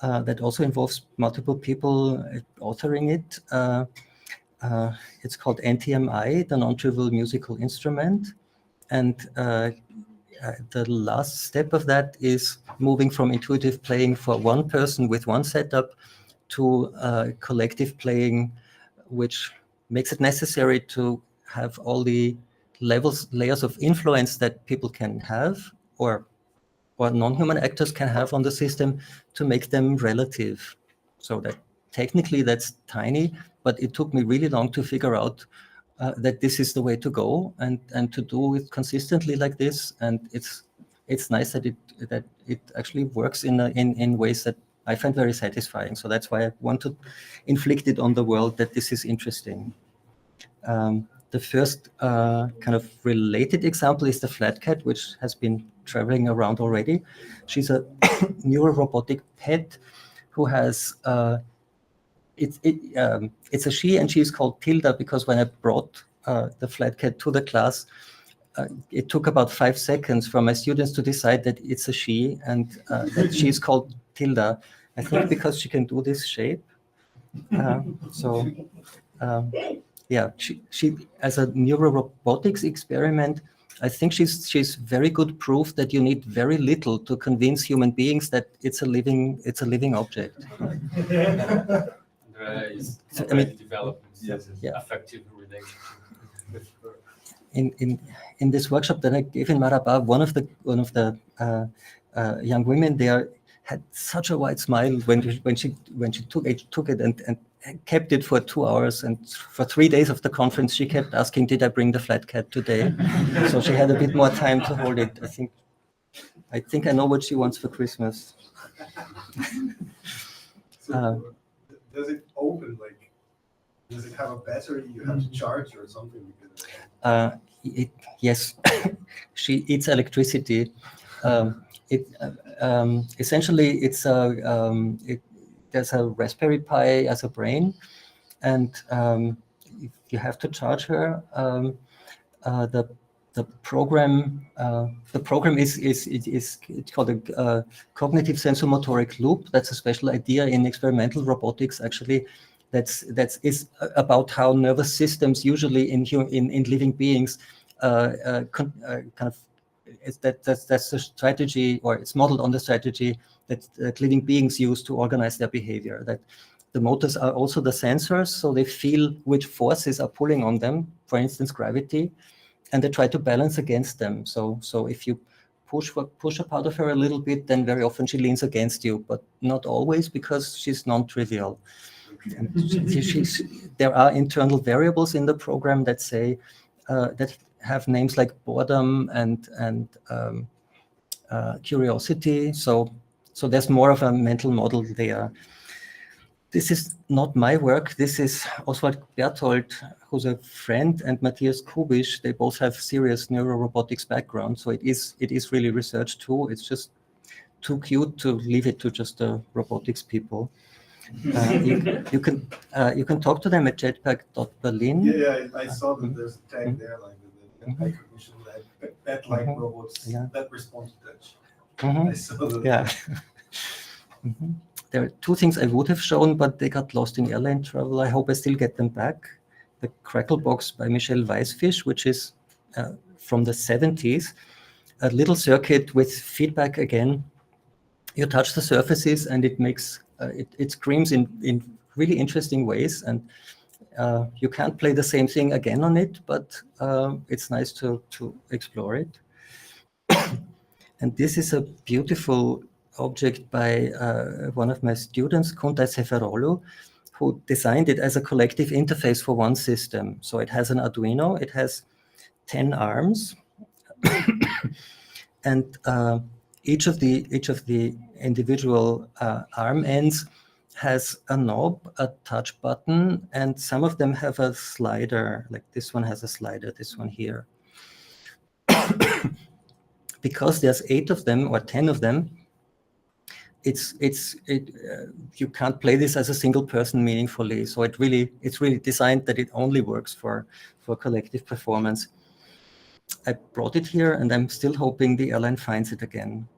that also involves multiple people authoring it. It's called NTMI, the Non-Trivial Musical Instrument. And the last step of that is moving from intuitive playing for one person with one setup to collective playing, which makes it necessary to have all the layers of influence that people can have or non-human actors can have on the system to make them relative. So that technically that's tiny, but it took me really long to figure out that this is the way to go and to do it consistently like this. And it's nice that it actually works in ways that I find very satisfying. So that's why I want to inflict it on the world that this is interesting. The first kind of related example is the flat cat, which has been traveling around already. She's a neurorobotic pet who has, it's a she, and she's called Tilda because when I brought the flat cat to the class, it took about 5 seconds for my students to decide that it's a she and that she's called Tilda. I think because she can do this shape. Yeah, she as a neurorobotics experiment, I think she's very good proof that you need very little to convince human beings that it's a living object. Is already developing affective relationship with her. In this workshop that I gave in Marabá, one of the young women there had such a wide smile when she took it and kept it for 2 hours, and for 3 days of the conference she kept asking, "Did I bring the flat cat today?" So she had a bit more time to hold it. I think I know what she wants for Christmas. Does it open, like, does it have a battery you have to charge or something? Yes, she eats electricity. Essentially, there's a Raspberry Pi as a brain, and you have to charge her. The program is it's called a cognitive sensomotoric loop. That's a special idea in experimental robotics, actually. That is about how nervous systems usually in living beings that's the strategy, or it's modeled on the strategy that living beings use to organize their behavior. That the motors are also the sensors, so they feel which forces are pulling on them, for instance, gravity, and they try to balance against them. So if you push a part of her a little bit, then very often she leans against you, but not always, because she's non-trivial. And there are internal variables in the program that say that have names like boredom and curiosity. So there's more of a mental model there. This is not my work. This is Oswald Berthold, who's a friend, and Matthias Kubisch. They both have serious neurorobotics background, so it is really research too. It's just too cute to leave it to just the robotics people. You can talk to them at jetpack.berlin. Yeah, I saw that there's a tag there, like the high cognition pet-like robots that respond to touch. I saw that. Yeah. There are two things I would have shown, but they got lost in airline travel. I hope I still get them back. The Crackle Box by Michel Weisfisch, which is from the 70s, a little circuit with feedback again. You touch the surfaces and it makes, it screams in really interesting ways. And you can't play the same thing again on it, but it's nice to explore it. And this is a beautiful object by one of my students, Kunta Seferolu, who designed it as a collective interface for one system. So it has an Arduino, it has 10 arms, and each of the individual arm ends has a knob, a touch button, and some of them have a slider, like this one has a slider, this one here. Because there's 8 of them or 10 of them, you can't play this as a single person meaningfully. So it's really designed that it only works for collective performance. I brought it here, and I'm still hoping the airline finds it again.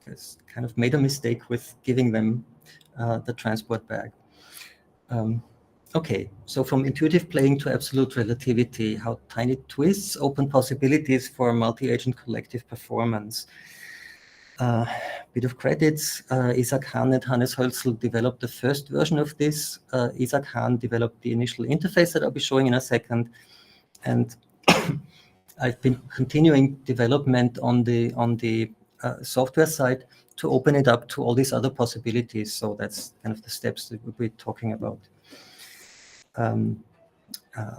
It's kind of made a mistake with giving them the transport bag. Okay, so from intuitive playing to absolute relativity, how tiny twists open possibilities for multi-agent collective performance. Bit of credits, Isaac Hahn and Hannes Hölzl developed the first version of this. Isaac Hahn developed the initial interface that I'll be showing in a second. And I've been continuing development on the software side to open it up to all these other possibilities. So that's kind of the steps that we'll be talking about.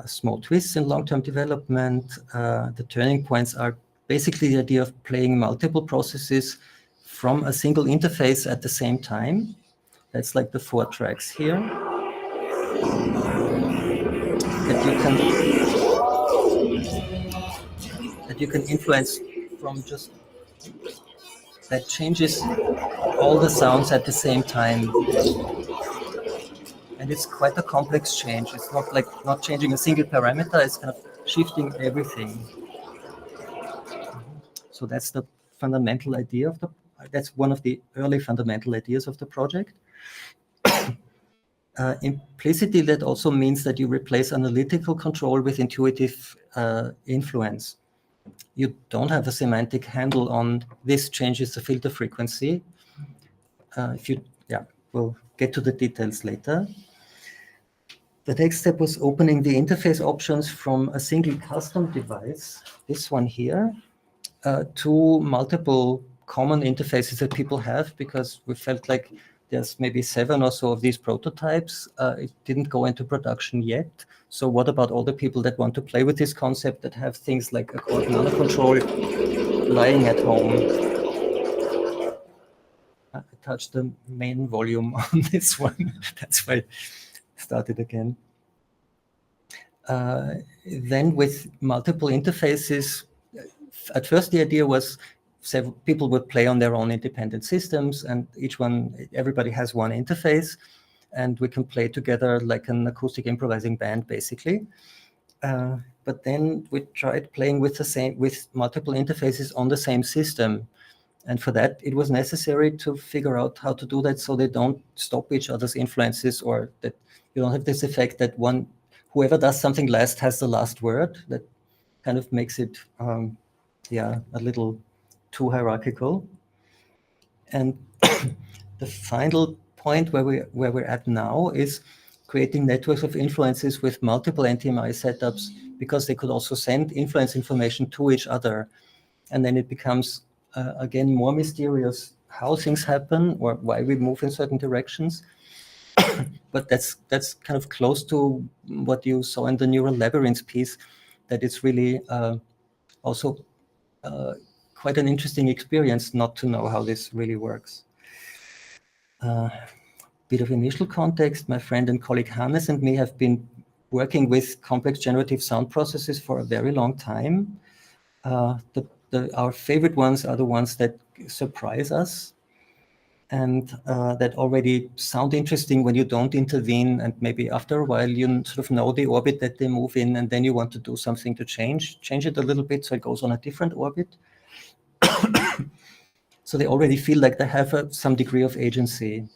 Small twists in long-term development. The turning points are basically the idea of playing multiple processes from a single interface at the same time. That's like the 4 tracks here. That you can influence from just, that changes all the sounds at the same time. And it's quite a complex change. It's not like not changing a single parameter, it's kind of shifting everything. So that's the fundamental idea of that's one of the early fundamental ideas of the project. Implicitly, that also means that you replace analytical control with intuitive influence. You don't have a semantic handle on this changes the filter frequency. We'll get to the details later. The next step was opening the interface options from a single custom device, this one here, to multiple common interfaces that people have, because we felt like there's maybe 7 or so of these prototypes. It didn't go into production yet. So what about all the people that want to play with this concept, that have things like a chord nano control lying at home? I touched the main volume on this one. That's why I started again. Then with multiple interfaces, at first the idea was several people would play on their own independent systems, and everybody has one interface, and we can play together like an acoustic improvising band, basically. But then we tried playing with multiple interfaces on the same system. And for that, it was necessary to figure out how to do that so they don't stop each other's influences, or that you don't have this effect that whoever does something last has the last word. That kind of makes it, a little too hierarchical. And the final point where we're at now is creating networks of influences with multiple NTMI setups, because they could also send influence information to each other. And then it becomes, again, more mysterious how things happen or why we move in certain directions. But that's kind of close to what you saw in the neural labyrinth piece, that it's really also quite an interesting experience not to know how this really works. Bit of initial context. My friend and colleague Hannes and me have been working with complex generative sound processes for a very long time. The our favorite ones are the ones that surprise us and that already sound interesting when you don't intervene, and maybe after a while you sort of know the orbit that they move in, and then you want to do something to change it a little bit so it goes on a different orbit. So they already feel like they have some degree of agency.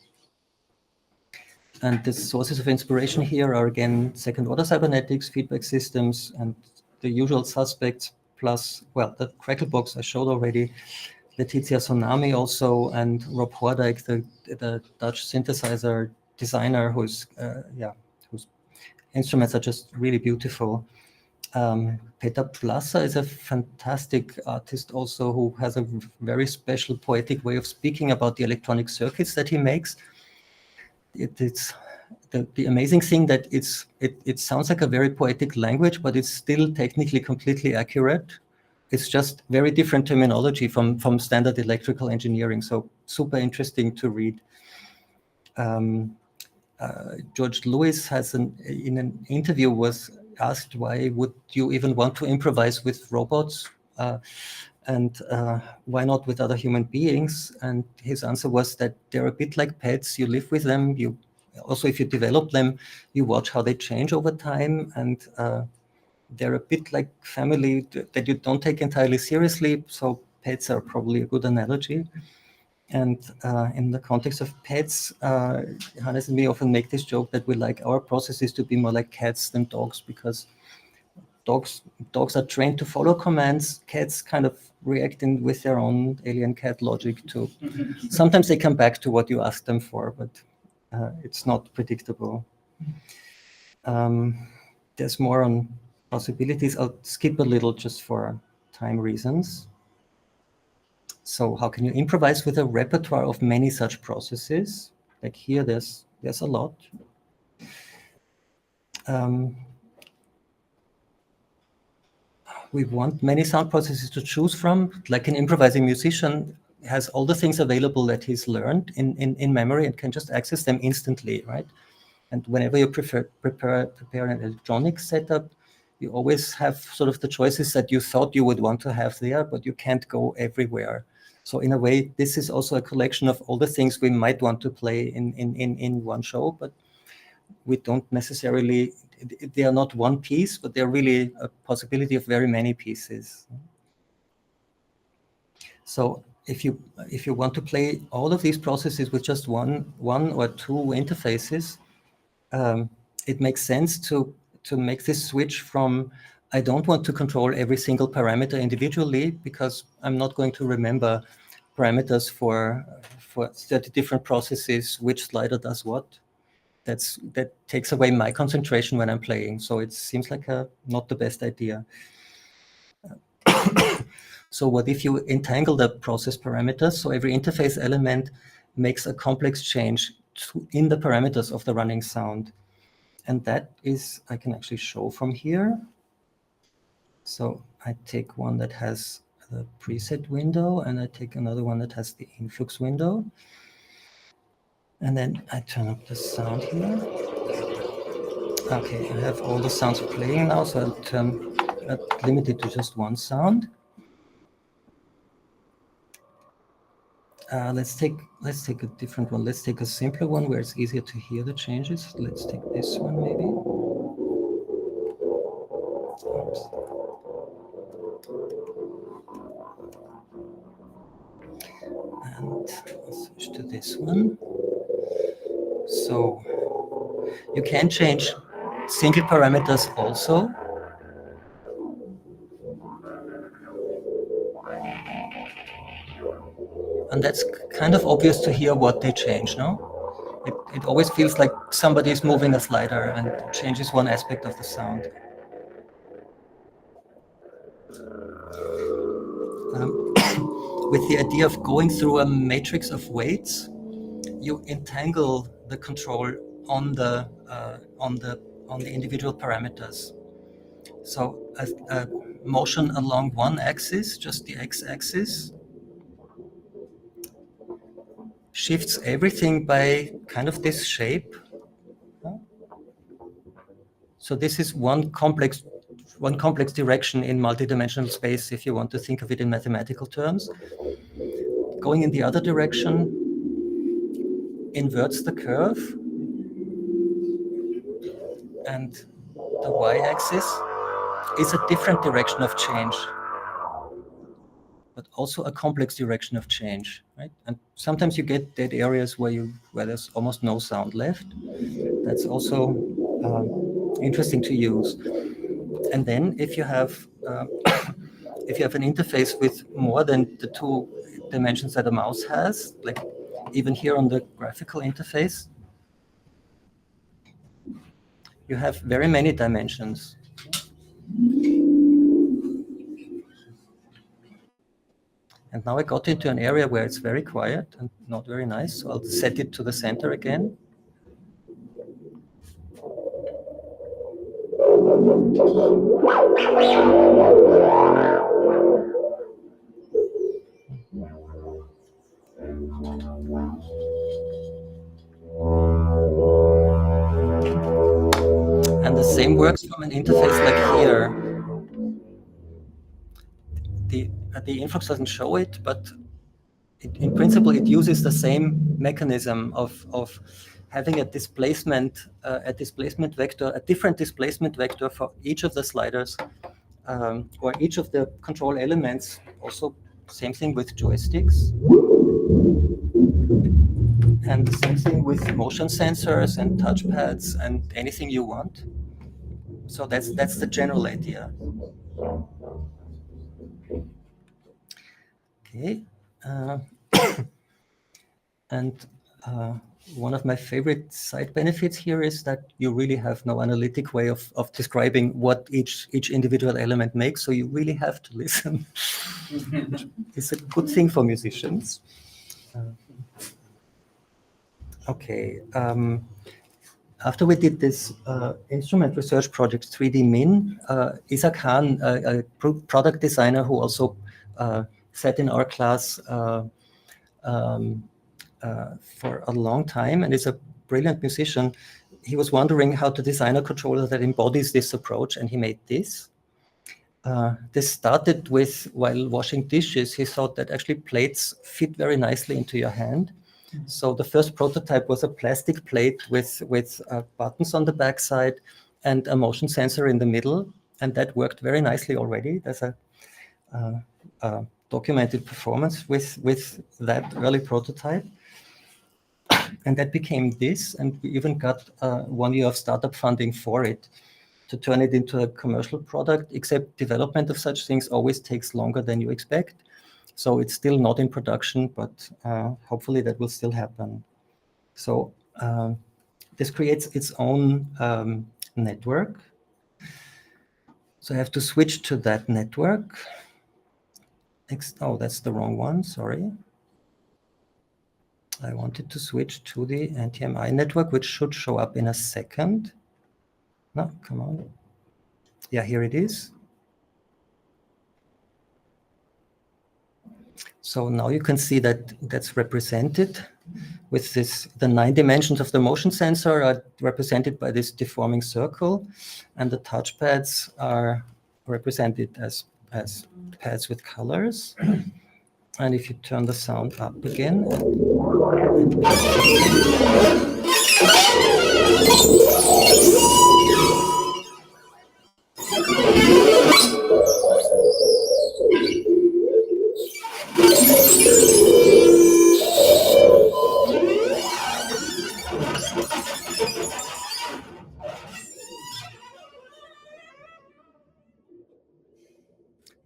And the sources of inspiration here are, again, second-order cybernetics, feedback systems, and the usual suspects, plus, well, the Cracklebox I showed already, Letizia Sonami also, and Rob Hordijk, the Dutch synthesizer designer, whose instruments are just really beautiful. Peter Plasser is a fantastic artist also, who has a very special poetic way of speaking about the electronic circuits that he makes. It's the amazing thing that it sounds like a very poetic language, but it's still technically completely accurate. It's just very different terminology from standard electrical engineering. So super interesting to read. George Lewis in an interview was asked, why would you even want to improvise with robots? And why not with other human beings? And his answer was that they're a bit like pets. You live with them. Also, if you develop them, you watch how they change over time. And they're a bit like family that you don't take entirely seriously. So pets are probably a good analogy. And in the context of pets, Hannes and me often make this joke that we like our processes to be more like cats than dogs, because dogs are trained to follow commands. Cats kind of react with their own alien cat logic too. Sometimes they come back to what you ask them for, but it's not predictable. There's more on possibilities. I'll skip a little just for time reasons. So how can you improvise with a repertoire of many such processes? Like here, there's a lot. We want many sound processes to choose from. Like an improvising musician has all the things available that he's learned in memory and can just access them instantly, right? And whenever you prepare an electronic setup, you always have sort of the choices that you thought you would want to have there, but you can't go everywhere. So in a way, this is also a collection of all the things we might want to play in one show, but we don't necessarily, they are not one piece, but they're really a possibility of very many pieces. So if you want to play all of these processes with just one or two interfaces, it makes sense to make this switch from, I don't want to control every single parameter individually, because I'm not going to remember parameters for 30 different processes, which slider does what. That takes away my concentration when I'm playing. So it seems like not the best idea. So what if you entangle the process parameters? So every interface element makes a complex change in the parameters of the running sound. And that is, I can actually show from here. So I take one that has the preset window, and I take another one that has the influx window. And then I turn up the sound here. Okay, I have all the sounds playing now, so I'll limit it to just one sound. Let's take a different one. Let's take a simpler one where it's easier to hear the changes. Let's take this one maybe. Oops. And I'll switch to this one. So you can change single parameters also. And that's kind of obvious to hear what they change, no? It always feels like somebody is moving a slider and changes one aspect of the sound. With the idea of going through a matrix of weights, you entangle the control on the individual parameters. So a motion along one axis, just the x-axis, shifts everything by kind of this shape. So this is one complex one complex direction in multidimensional space, if you want to think of it in mathematical terms. Going in the other direction inverts the curve, and the y-axis is a different direction of change, but also a complex direction of change, right? And sometimes you get dead areas where there's almost no sound left. That's also interesting to use. And then if you have if you have an interface with more than the 2 dimensions that a mouse has, like even here on the graphical interface, you have very many dimensions. And now I got into an area where it's very quiet and not very nice, so I'll set it to the center again. And the same works from an interface like here. The influx doesn't show it, but in principle, it uses the same mechanism of having a displacement vector, a different displacement vector for each of the sliders, or each of the control elements. Also, same thing with joysticks. And the same thing with motion sensors and touchpads and anything you want. So that's the general idea. Okay. And one of my favorite side benefits here is that you really have no analytic way of describing what each individual element makes, so you really have to listen. It's a good thing for musicians. Okay. After we did this instrument research project, 3D Min, Isa Khan, a product designer who also sat in our class for a long time and is a brilliant musician, he was wondering how to design a controller that embodies this approach, and he made this. This started with, while washing dishes, he thought that actually plates fit very nicely into your hand. So the first prototype was a plastic plate with buttons on the backside and a motion sensor in the middle, and that worked very nicely already. There's a documented performance with that early prototype. And that became this, and we even got 1 year of startup funding for it to turn it into a commercial product, except development of such things always takes longer than you expect. So it's still not in production, but hopefully that will still happen. So this creates its own network. So I have to switch to that network. Oh, that's the wrong one, sorry. I wanted to switch to the NTMI network, which should show up in a second. No, come on. Yeah, here it is. So now you can see that that's represented with this. The 9 dimensions of the motion sensor are represented by this deforming circle, and the touchpads are represented as pads with colors. And if you turn the sound up again,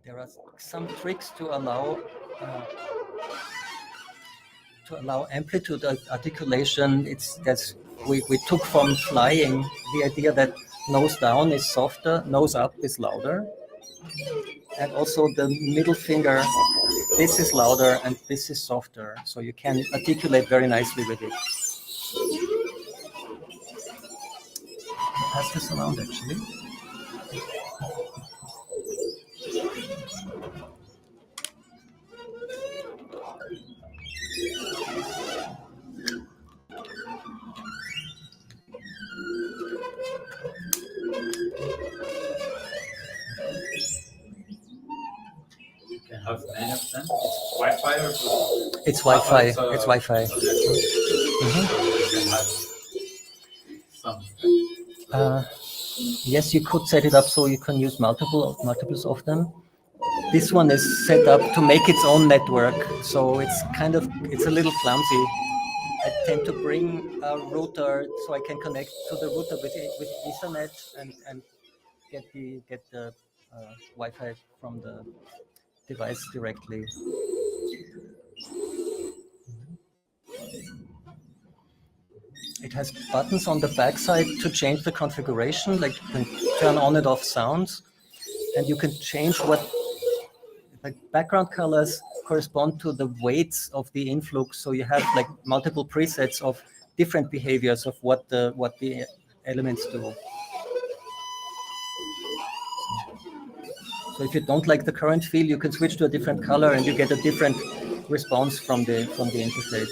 there are some tricks to allow amplitude articulation. We took from flying the idea that nose down is softer, nose up is louder, and also the middle finger, this is louder and this is softer, so you can articulate very nicely with it. Pass this around actually. have many of them? It's Wi-Fi or Bluetooth? It's Wi-Fi. It's Wi-Fi. Mhm. Some. Yes, you could set it up so you can use multiples of them. This one is set up to make its own network, so it's a little clumsy. I tend to bring a router so I can connect to the router with Ethernet and get the Wi-Fi from the device directly. It has buttons on the backside to change the configuration, like you can turn on and off sounds, and you can change what like background colors correspond to the weights of the influx. So you have like multiple presets of different behaviors of what the elements do. So if you don't like the current feel, you can switch to a different color and you get a different response from the interface.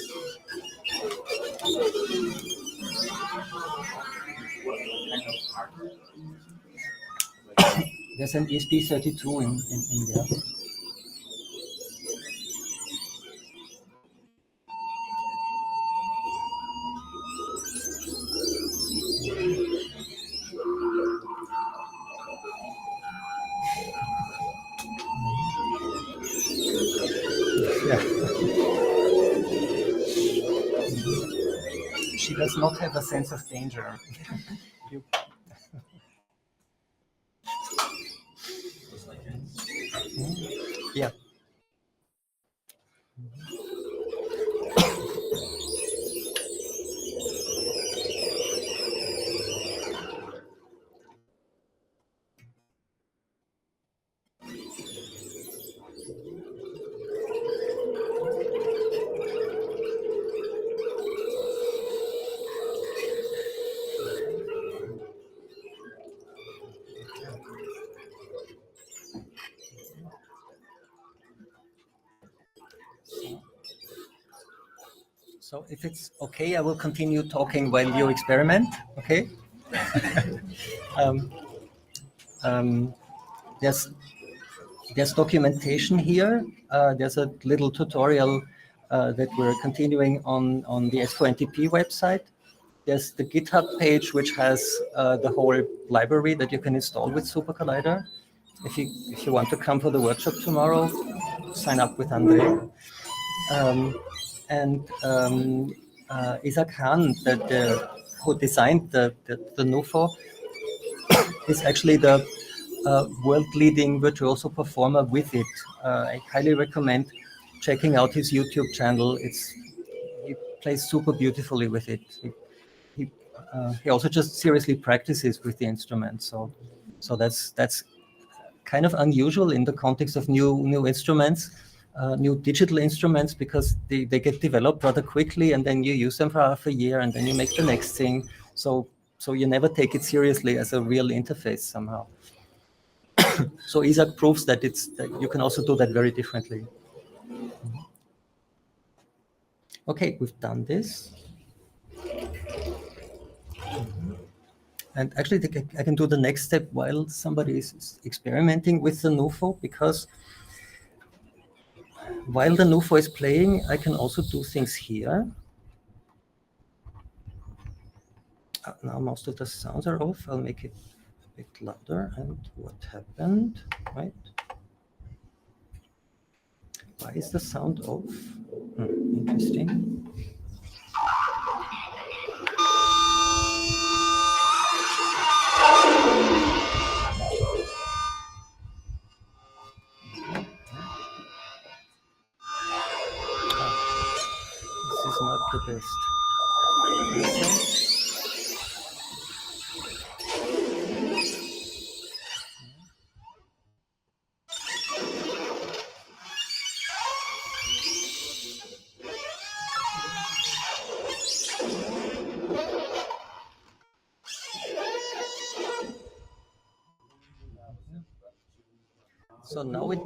There's an ESP32 in there. She does not have a sense of danger. Yeah. So if it's okay, I will continue talking while you experiment, okay? There's documentation here. There's a little tutorial that we're continuing on the S4NTP website. There's the GitHub page, which has the whole library that you can install with Super Collider. If you want to come for the workshop tomorrow, sign up with Andre. Isaac Hahn, who designed the NUFO, is actually the world-leading virtuoso performer with it. I highly recommend checking out his YouTube channel. He plays super beautifully with it. He also just seriously practices with the instrument. So that's kind of unusual in the context of new instruments. New digital instruments, because they get developed rather quickly and then you use them for half a year and then you make the next thing. So you never take it seriously as a real interface somehow. So Isaac proves that you can also do that very differently. Okay, we've done this. And actually I can do the next step while somebody is experimenting with the NUFO, because while the NUFO is playing, I can also do things here. Now most of the sounds are off. I'll make it a bit louder. And what happened, right? Why is the sound off? Interesting. This is not the best. So now we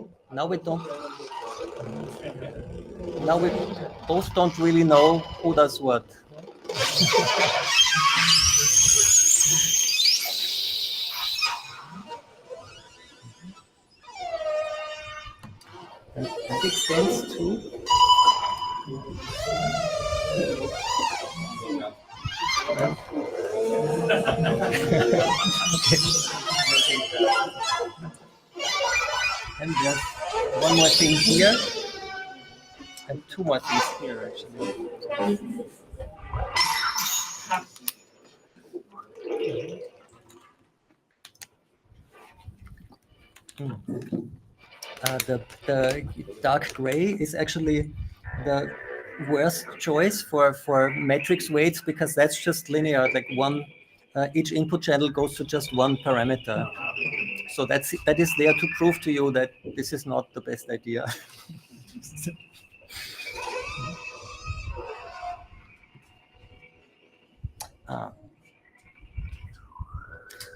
both don't really know who does what. And that extends to. And there's one more thing here, and two more things here, actually. The dark gray is actually the worst choice for matrix weights, because that's just linear, like one, each input channel goes to just one parameter. So that is there to prove to you that this is not the best idea.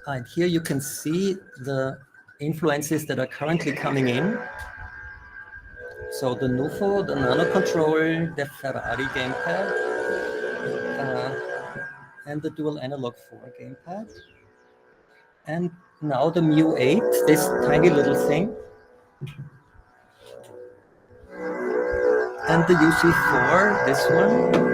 And here you can see the influences that are currently coming in. So the NUFO, the Nano Control, the Ferrari gamepad, and the dual analog 4 gamepad. And now the Mu 8, this tiny little thing. And the UC4, this one.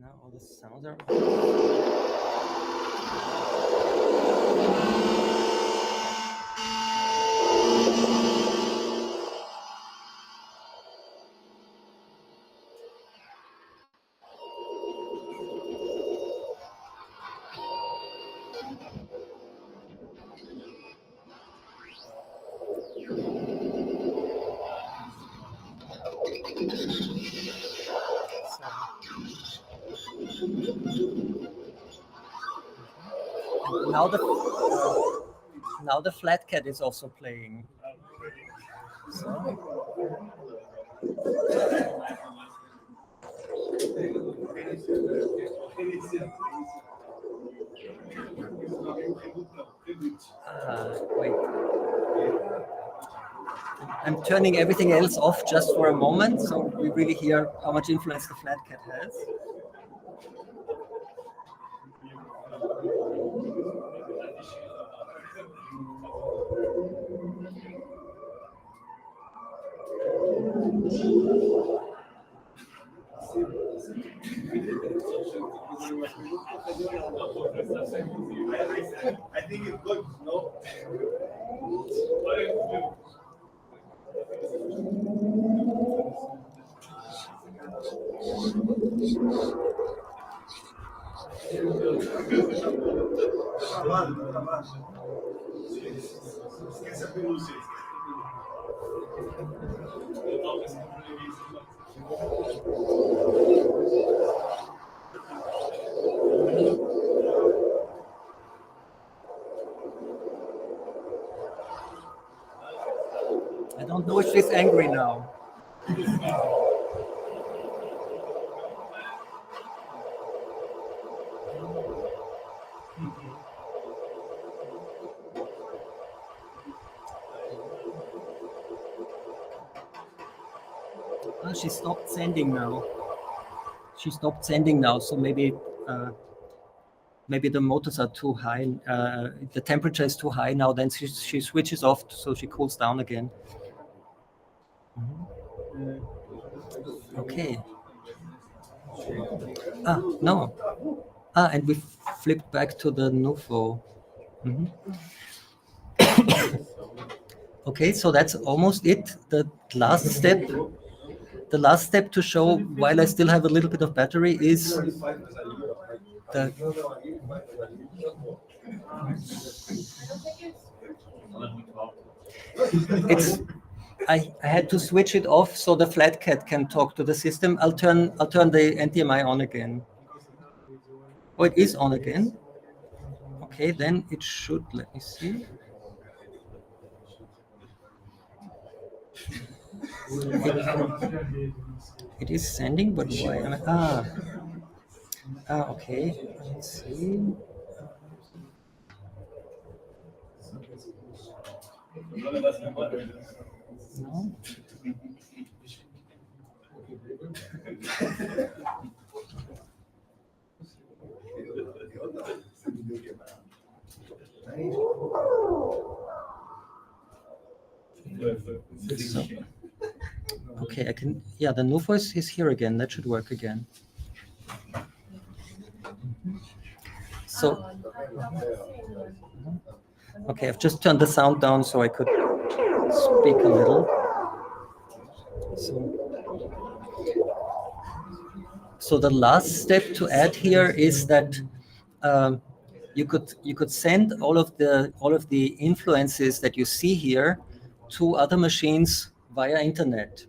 Now all the sounds are now the flat cat is also playing. So. Wait. I'm turning everything else off just for a moment, so we really hear how much influence the flat cat has. I think it's good, no? Esquece a pelúcia. I don't know if she's angry now. she stopped sending now. She stopped sending now, so maybe maybe the motors are too high. The temperature is too high now. Then she switches off, so she cools down again. Okay. No. And we flipped back to the NuFo. Okay, so that's almost it. The last step to show, while I still have a little bit of battery, is the I had to switch it off so the flat cat can talk to the system. I'll turn the NTMI on again. Oh, it is on again. Okay, then it should. Let me see. It is sending, but why am I? Okay. Let's see. No. So, okay, I can. Yeah, the new voice is here again. That should work again. So, okay, I've just turned the sound down so I could speak a little. So the last step to add here is that you could send all of the influences that you see here to other machines via internet.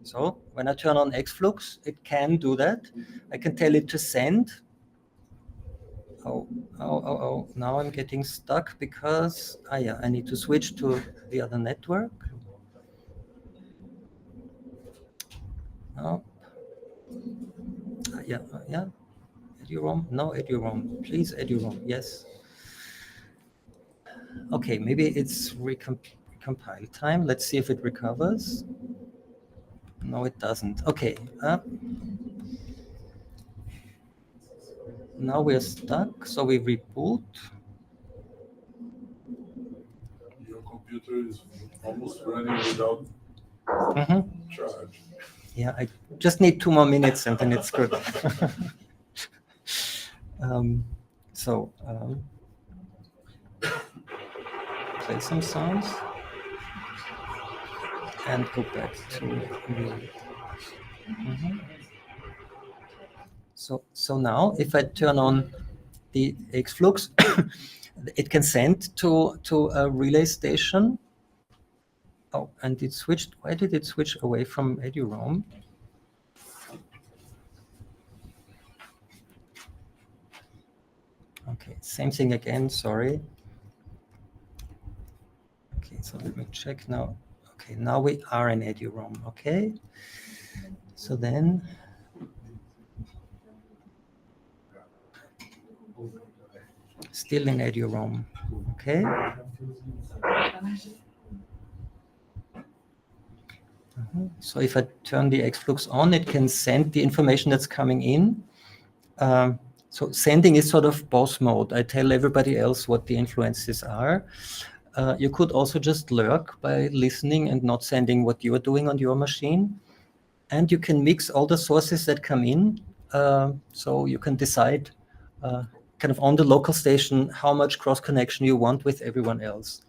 So when I turn on Xflux, it can do that. I can tell it to send. Oh, now I'm getting stuck because I need to switch to the other network. Oh. Yeah. EduROM? No, EduROM. Please, EduROM. Yes. Okay, maybe it's recompile time. Let's see if it recovers. No, it doesn't. Okay. Now we're stuck, so we reboot. Your computer is almost running without charge. Yeah, I just need 2 more minutes and then it's good. Play some sounds and go back to the. So now, if I turn on the Xflux, it can send to a relay station. Oh, and it switched. Why did it switch away from EduROM? Okay, same thing again. Sorry. Okay, so let me check now. Okay, now we are in EduROM. Okay, so then. Still in EduROM. Okay. So if I turn the Xflux on, it can send the information that's coming in. So sending is sort of boss mode. I tell everybody else what the influences are. You could also just lurk by listening and not sending what you are doing on your machine. And you can mix all the sources that come in. So you can decide kind of on the local station how much cross-connection you want with everyone else.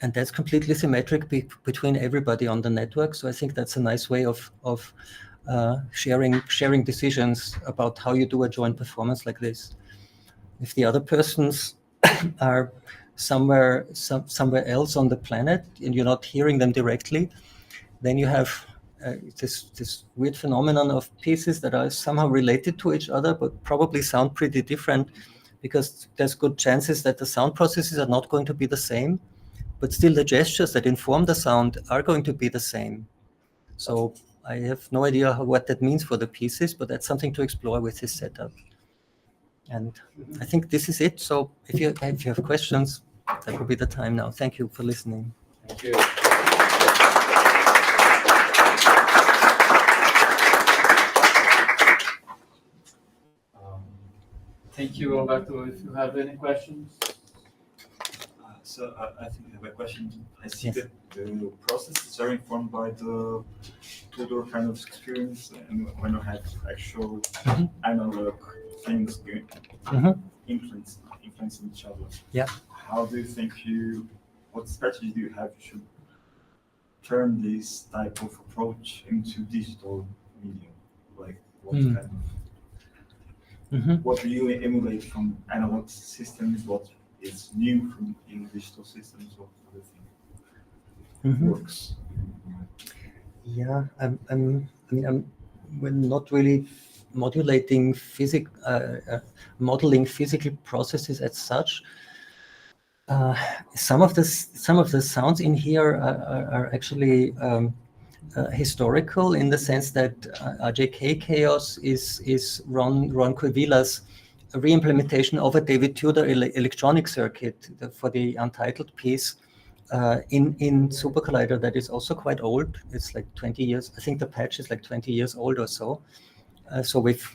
And that's completely symmetric between everybody on the network. So I think that's a nice way of sharing decisions about how you do a joint performance like this. If the other persons are somewhere else on the planet and you're not hearing them directly, then you have this weird phenomenon of pieces that are somehow related to each other, but probably sound pretty different, because there's good chances that the sound processes are not going to be the same, but still the gestures that inform the sound are going to be the same. So I have no idea what that means for the pieces, but that's something to explore with this setup. And I think this is it. So if you have questions, that will be the time now. Thank you for listening. Thank you. Thank you, Alberto. If you have any questions. So I think I have a question. I see Yes. that the process is very informed by the Tudor kind of experience, and when you have actual analog things influencing each other. Yeah. How do you think what strategy do you have to turn this type of approach into digital medium? Like what kind of what do you emulate from analog systems? What is new from in digital systems? What other thing works? Yeah, we're not really modeling physical processes as such. Some of the sounds in here are actually historical in the sense that RJK Chaos is Ron Covilla's re-implementation of a David Tudor electronic circuit for the Untitled piece in Super Collider that is also quite old. It's like 20 years. I think the patch is like 20 years old or so. So we've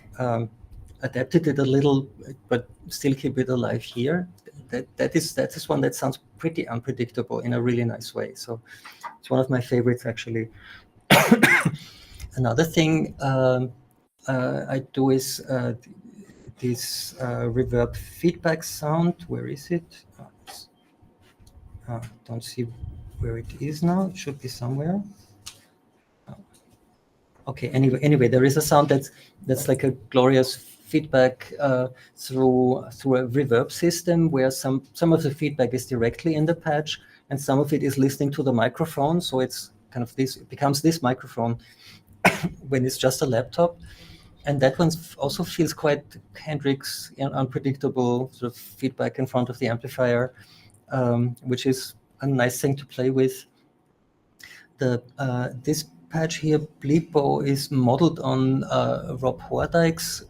adapted it a little, but still keep it alive here. That is one that sounds pretty unpredictable in a really nice way. So it's one of my favorites, actually. Another thing I do is this reverb feedback sound. Where is it? Don't see where it is now. It should be somewhere. Okay. Anyway, there is a sound that's like a glorious feedback through a reverb system where some of the feedback is directly in the patch and some of it is listening to the microphone. So it's kind of it becomes this microphone when it's just a laptop. And that one also feels quite Hendrix, unpredictable sort of feedback in front of the amplifier, which is a nice thing to play with. This patch here, Blippo, is modeled on Rob Hordijk's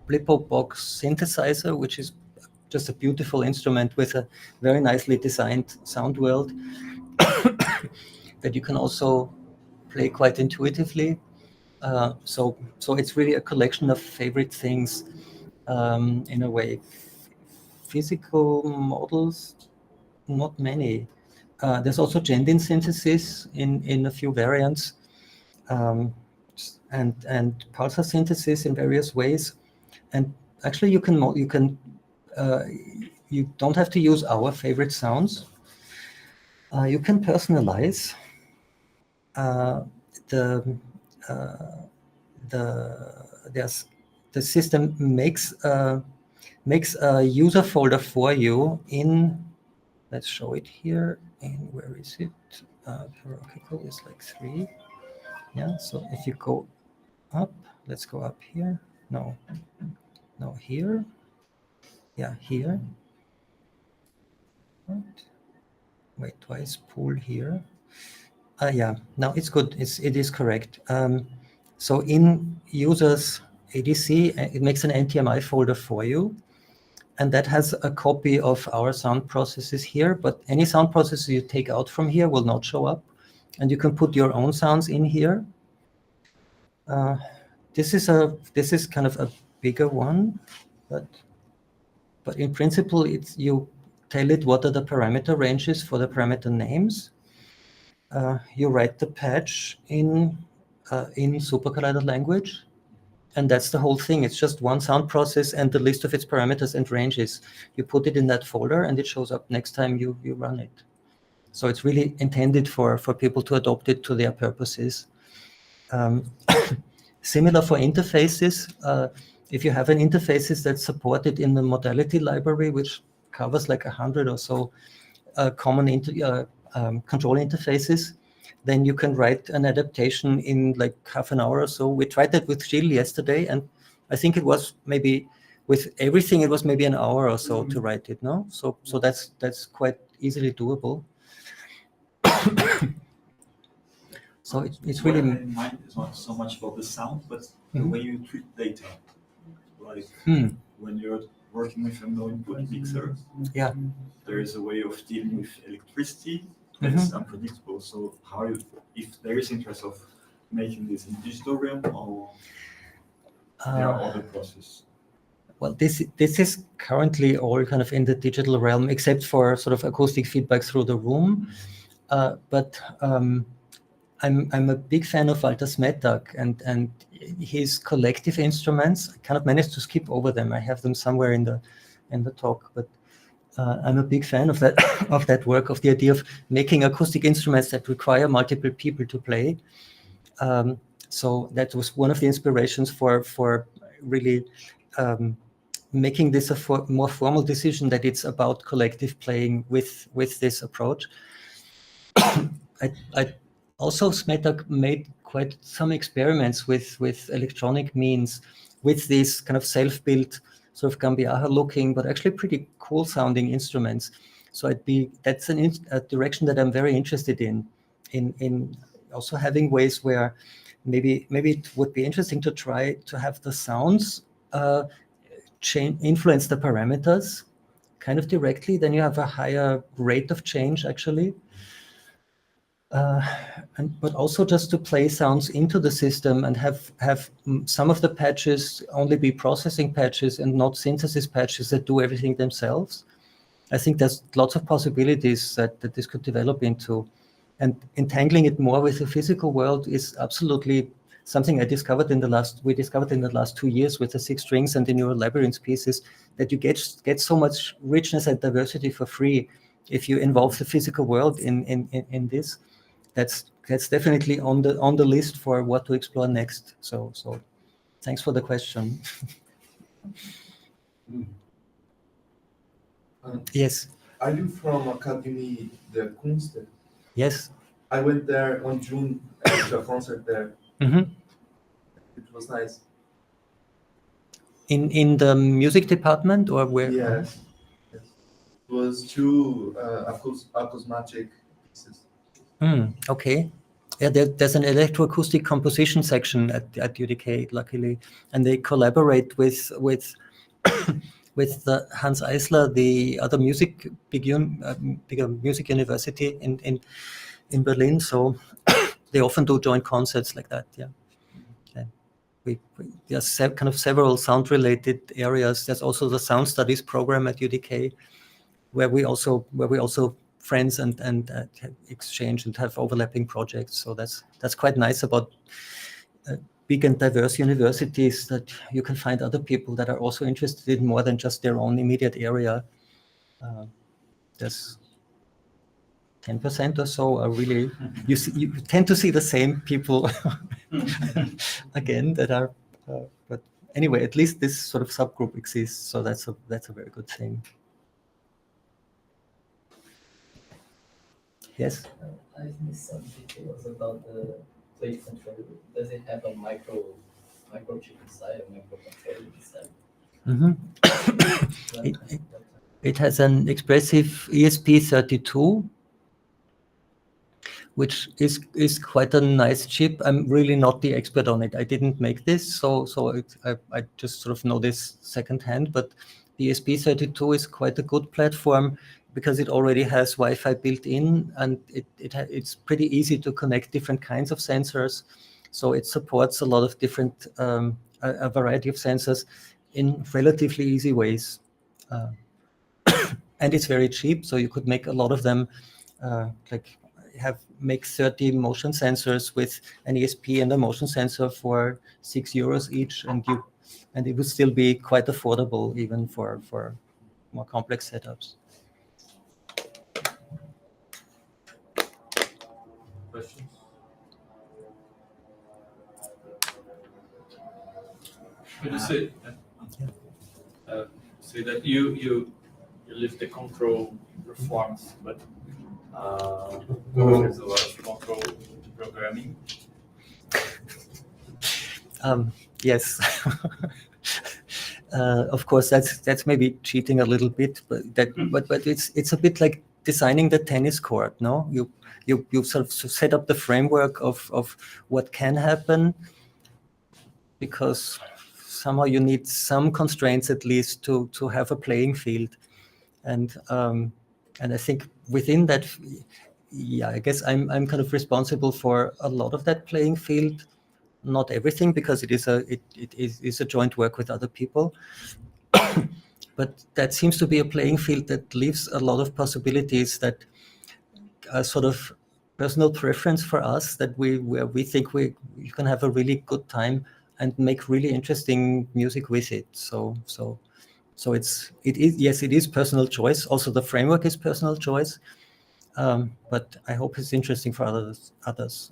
Blippo box synthesizer, which is just a beautiful instrument with a very nicely designed sound world that you can also play quite intuitively. So it's really a collection of favorite things in a way. Physical models, not many. There's also Gendin synthesis in a few variants, and pulsar synthesis in various ways. And actually, you don't have to use our favorite sounds. You can personalize the system makes a user folder for you in. Let's show it here. In where is it? Hierarchical is like 3. Yeah. So if you go up, let's go up here. No, here. Yeah, here. Right. Wait, twice pool here. Yeah, now it's good. It is correct. So in users ADC, it makes an NTMI folder for you. And that has a copy of our sound processes here, but any sound processes you take out from here will not show up. And you can put your own sounds in here. This is kind of a bigger one, but in principle, you tell it what are the parameter ranges for the parameter names. You write the patch in Super Collider language. And that's the whole thing. It's just one sound process and the list of its parameters and ranges. You put it in that folder and it shows up next time you run it. So it's really intended for people to adopt it to their purposes. Similar for interfaces. If you have an interfaces that's supported in the modality library, which covers like 100 or so common control interfaces, then you can write an adaptation in like half an hour or so. We tried that with Gilles yesterday, and I think it was maybe with everything, it was maybe an hour or so to write it. No, so that's quite easily doable. So it's really. What I have in mind is not so much about the sound, but the way you treat data. Like when you're working with a no input mixer, yeah, there is a way of dealing with electricity that is unpredictable. So if there is interest of making this in digital realm, or there are other processes? Well, this is currently all kind of in the digital realm, except for sort of acoustic feedback through the room. But I'm a big fan of Walter Smetak and his collective instruments. I kind of managed to skip over them. I have them somewhere in the talk, but I'm a big fan of that of that work, of the idea of making acoustic instruments that require multiple people to play. So that was one of the inspirations for really making this a more formal decision, that it's about collective playing with this approach. I also, Smetak made quite some experiments with electronic means, with these kind of self-built, sort of gambiarra looking, but actually pretty cool sounding instruments. So that's a direction that I'm very interested in also having ways where maybe it would be interesting to try to have the sounds influence the parameters kind of directly. Then you have a higher rate of change actually. But also just to play sounds into the system and have some of the patches only be processing patches and not synthesis patches that do everything themselves. I think there's lots of possibilities that this could develop into. And entangling it more with the physical world is absolutely something we discovered in the last 2 years with the 6 strings and the neural labyrinths pieces, that you get so much richness and diversity for free if you involve the physical world in this. That's definitely on the list for what to explore next. So thanks for the question. Yes. Are you from Academy der Künste? Yes. I went there on June to a concert there. Mm-hmm. It was nice. In the music department or where? Yes. It was 2 acousmatic pieces. Okay. Yeah, there's an electroacoustic composition section at UDK, luckily, and they collaborate with the Hans Eisler, the other bigger music university in Berlin. So they often do joint concerts like that. Yeah. There's kind of several sound-related areas. There's also the sound studies program at UDK, where we also friends and exchange and have overlapping projects. So that's quite nice about big and diverse universities, that you can find other people that are also interested in more than just their own immediate area. There's 10% or so are really, you tend to see the same people again that are, but anyway, at least this sort of subgroup exists. So that's a very good thing. Yes? I missed some details about the plate controller. Does it have a microchip inside, a microcontroller inside? Mm-hmm. It has an expressive ESP32, which is quite a nice chip. I'm really not the expert on it. I didn't make this, so I just sort of know this secondhand. But the ESP32 is quite a good platform, because it already has Wi-Fi built in, and it's pretty easy to connect different kinds of sensors. So it supports a lot of different, a variety of sensors in relatively easy ways. And it's very cheap, so you could make a lot of them, make 30 motion sensors with an ESP and a motion sensor for €6 each, and it would still be quite affordable even for more complex setups. Questions? Would you say that you leave the control performance, but there's a lot of control programming? Yes. Of course, that's maybe cheating a little bit, but it's a bit like designing the tennis court. No, you sort of set up the framework of what can happen, because somehow you need some constraints at least to have a playing field, and I think within that, yeah, I guess I'm kind of responsible for a lot of that playing field. Not everything, because it is a joint work with other people. but that seems to be a playing field that leaves a lot of possibilities that are sort of personal preference for us, that where we think you can have a really good time and make really interesting music with it. So it is personal choice. Also, the framework is personal choice, but I hope it's interesting for others.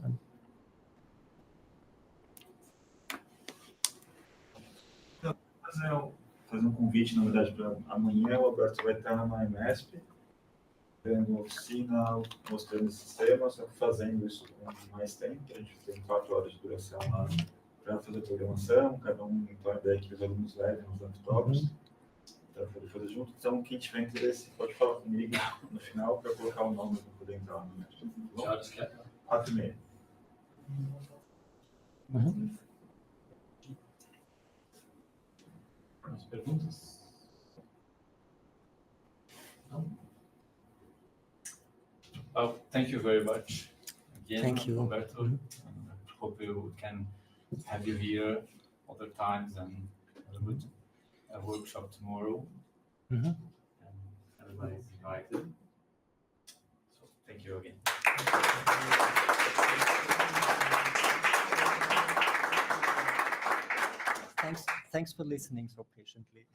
Fazer convite, na verdade, para amanhã o Alberto vai estar na EMESP, tendo oficina, mostrando esse sistema, só que fazendo isso com mais tempo. A gente tem 4 horas de duração lá para fazer a programação, cada um então a ideia que os alunos levem nos laptops, para poder fazer junto. Então, quem tiver interesse pode falar comigo no final para colocar o nome para poder entrar lá no MESP. Que horas que é? 4h30. Mais perguntas? Não? Well, thank you very much again, Thank you. Alberto. I hope we can have you here other times and have a good workshop tomorrow. And everybody is invited. So thank you again. Thanks for listening so patiently.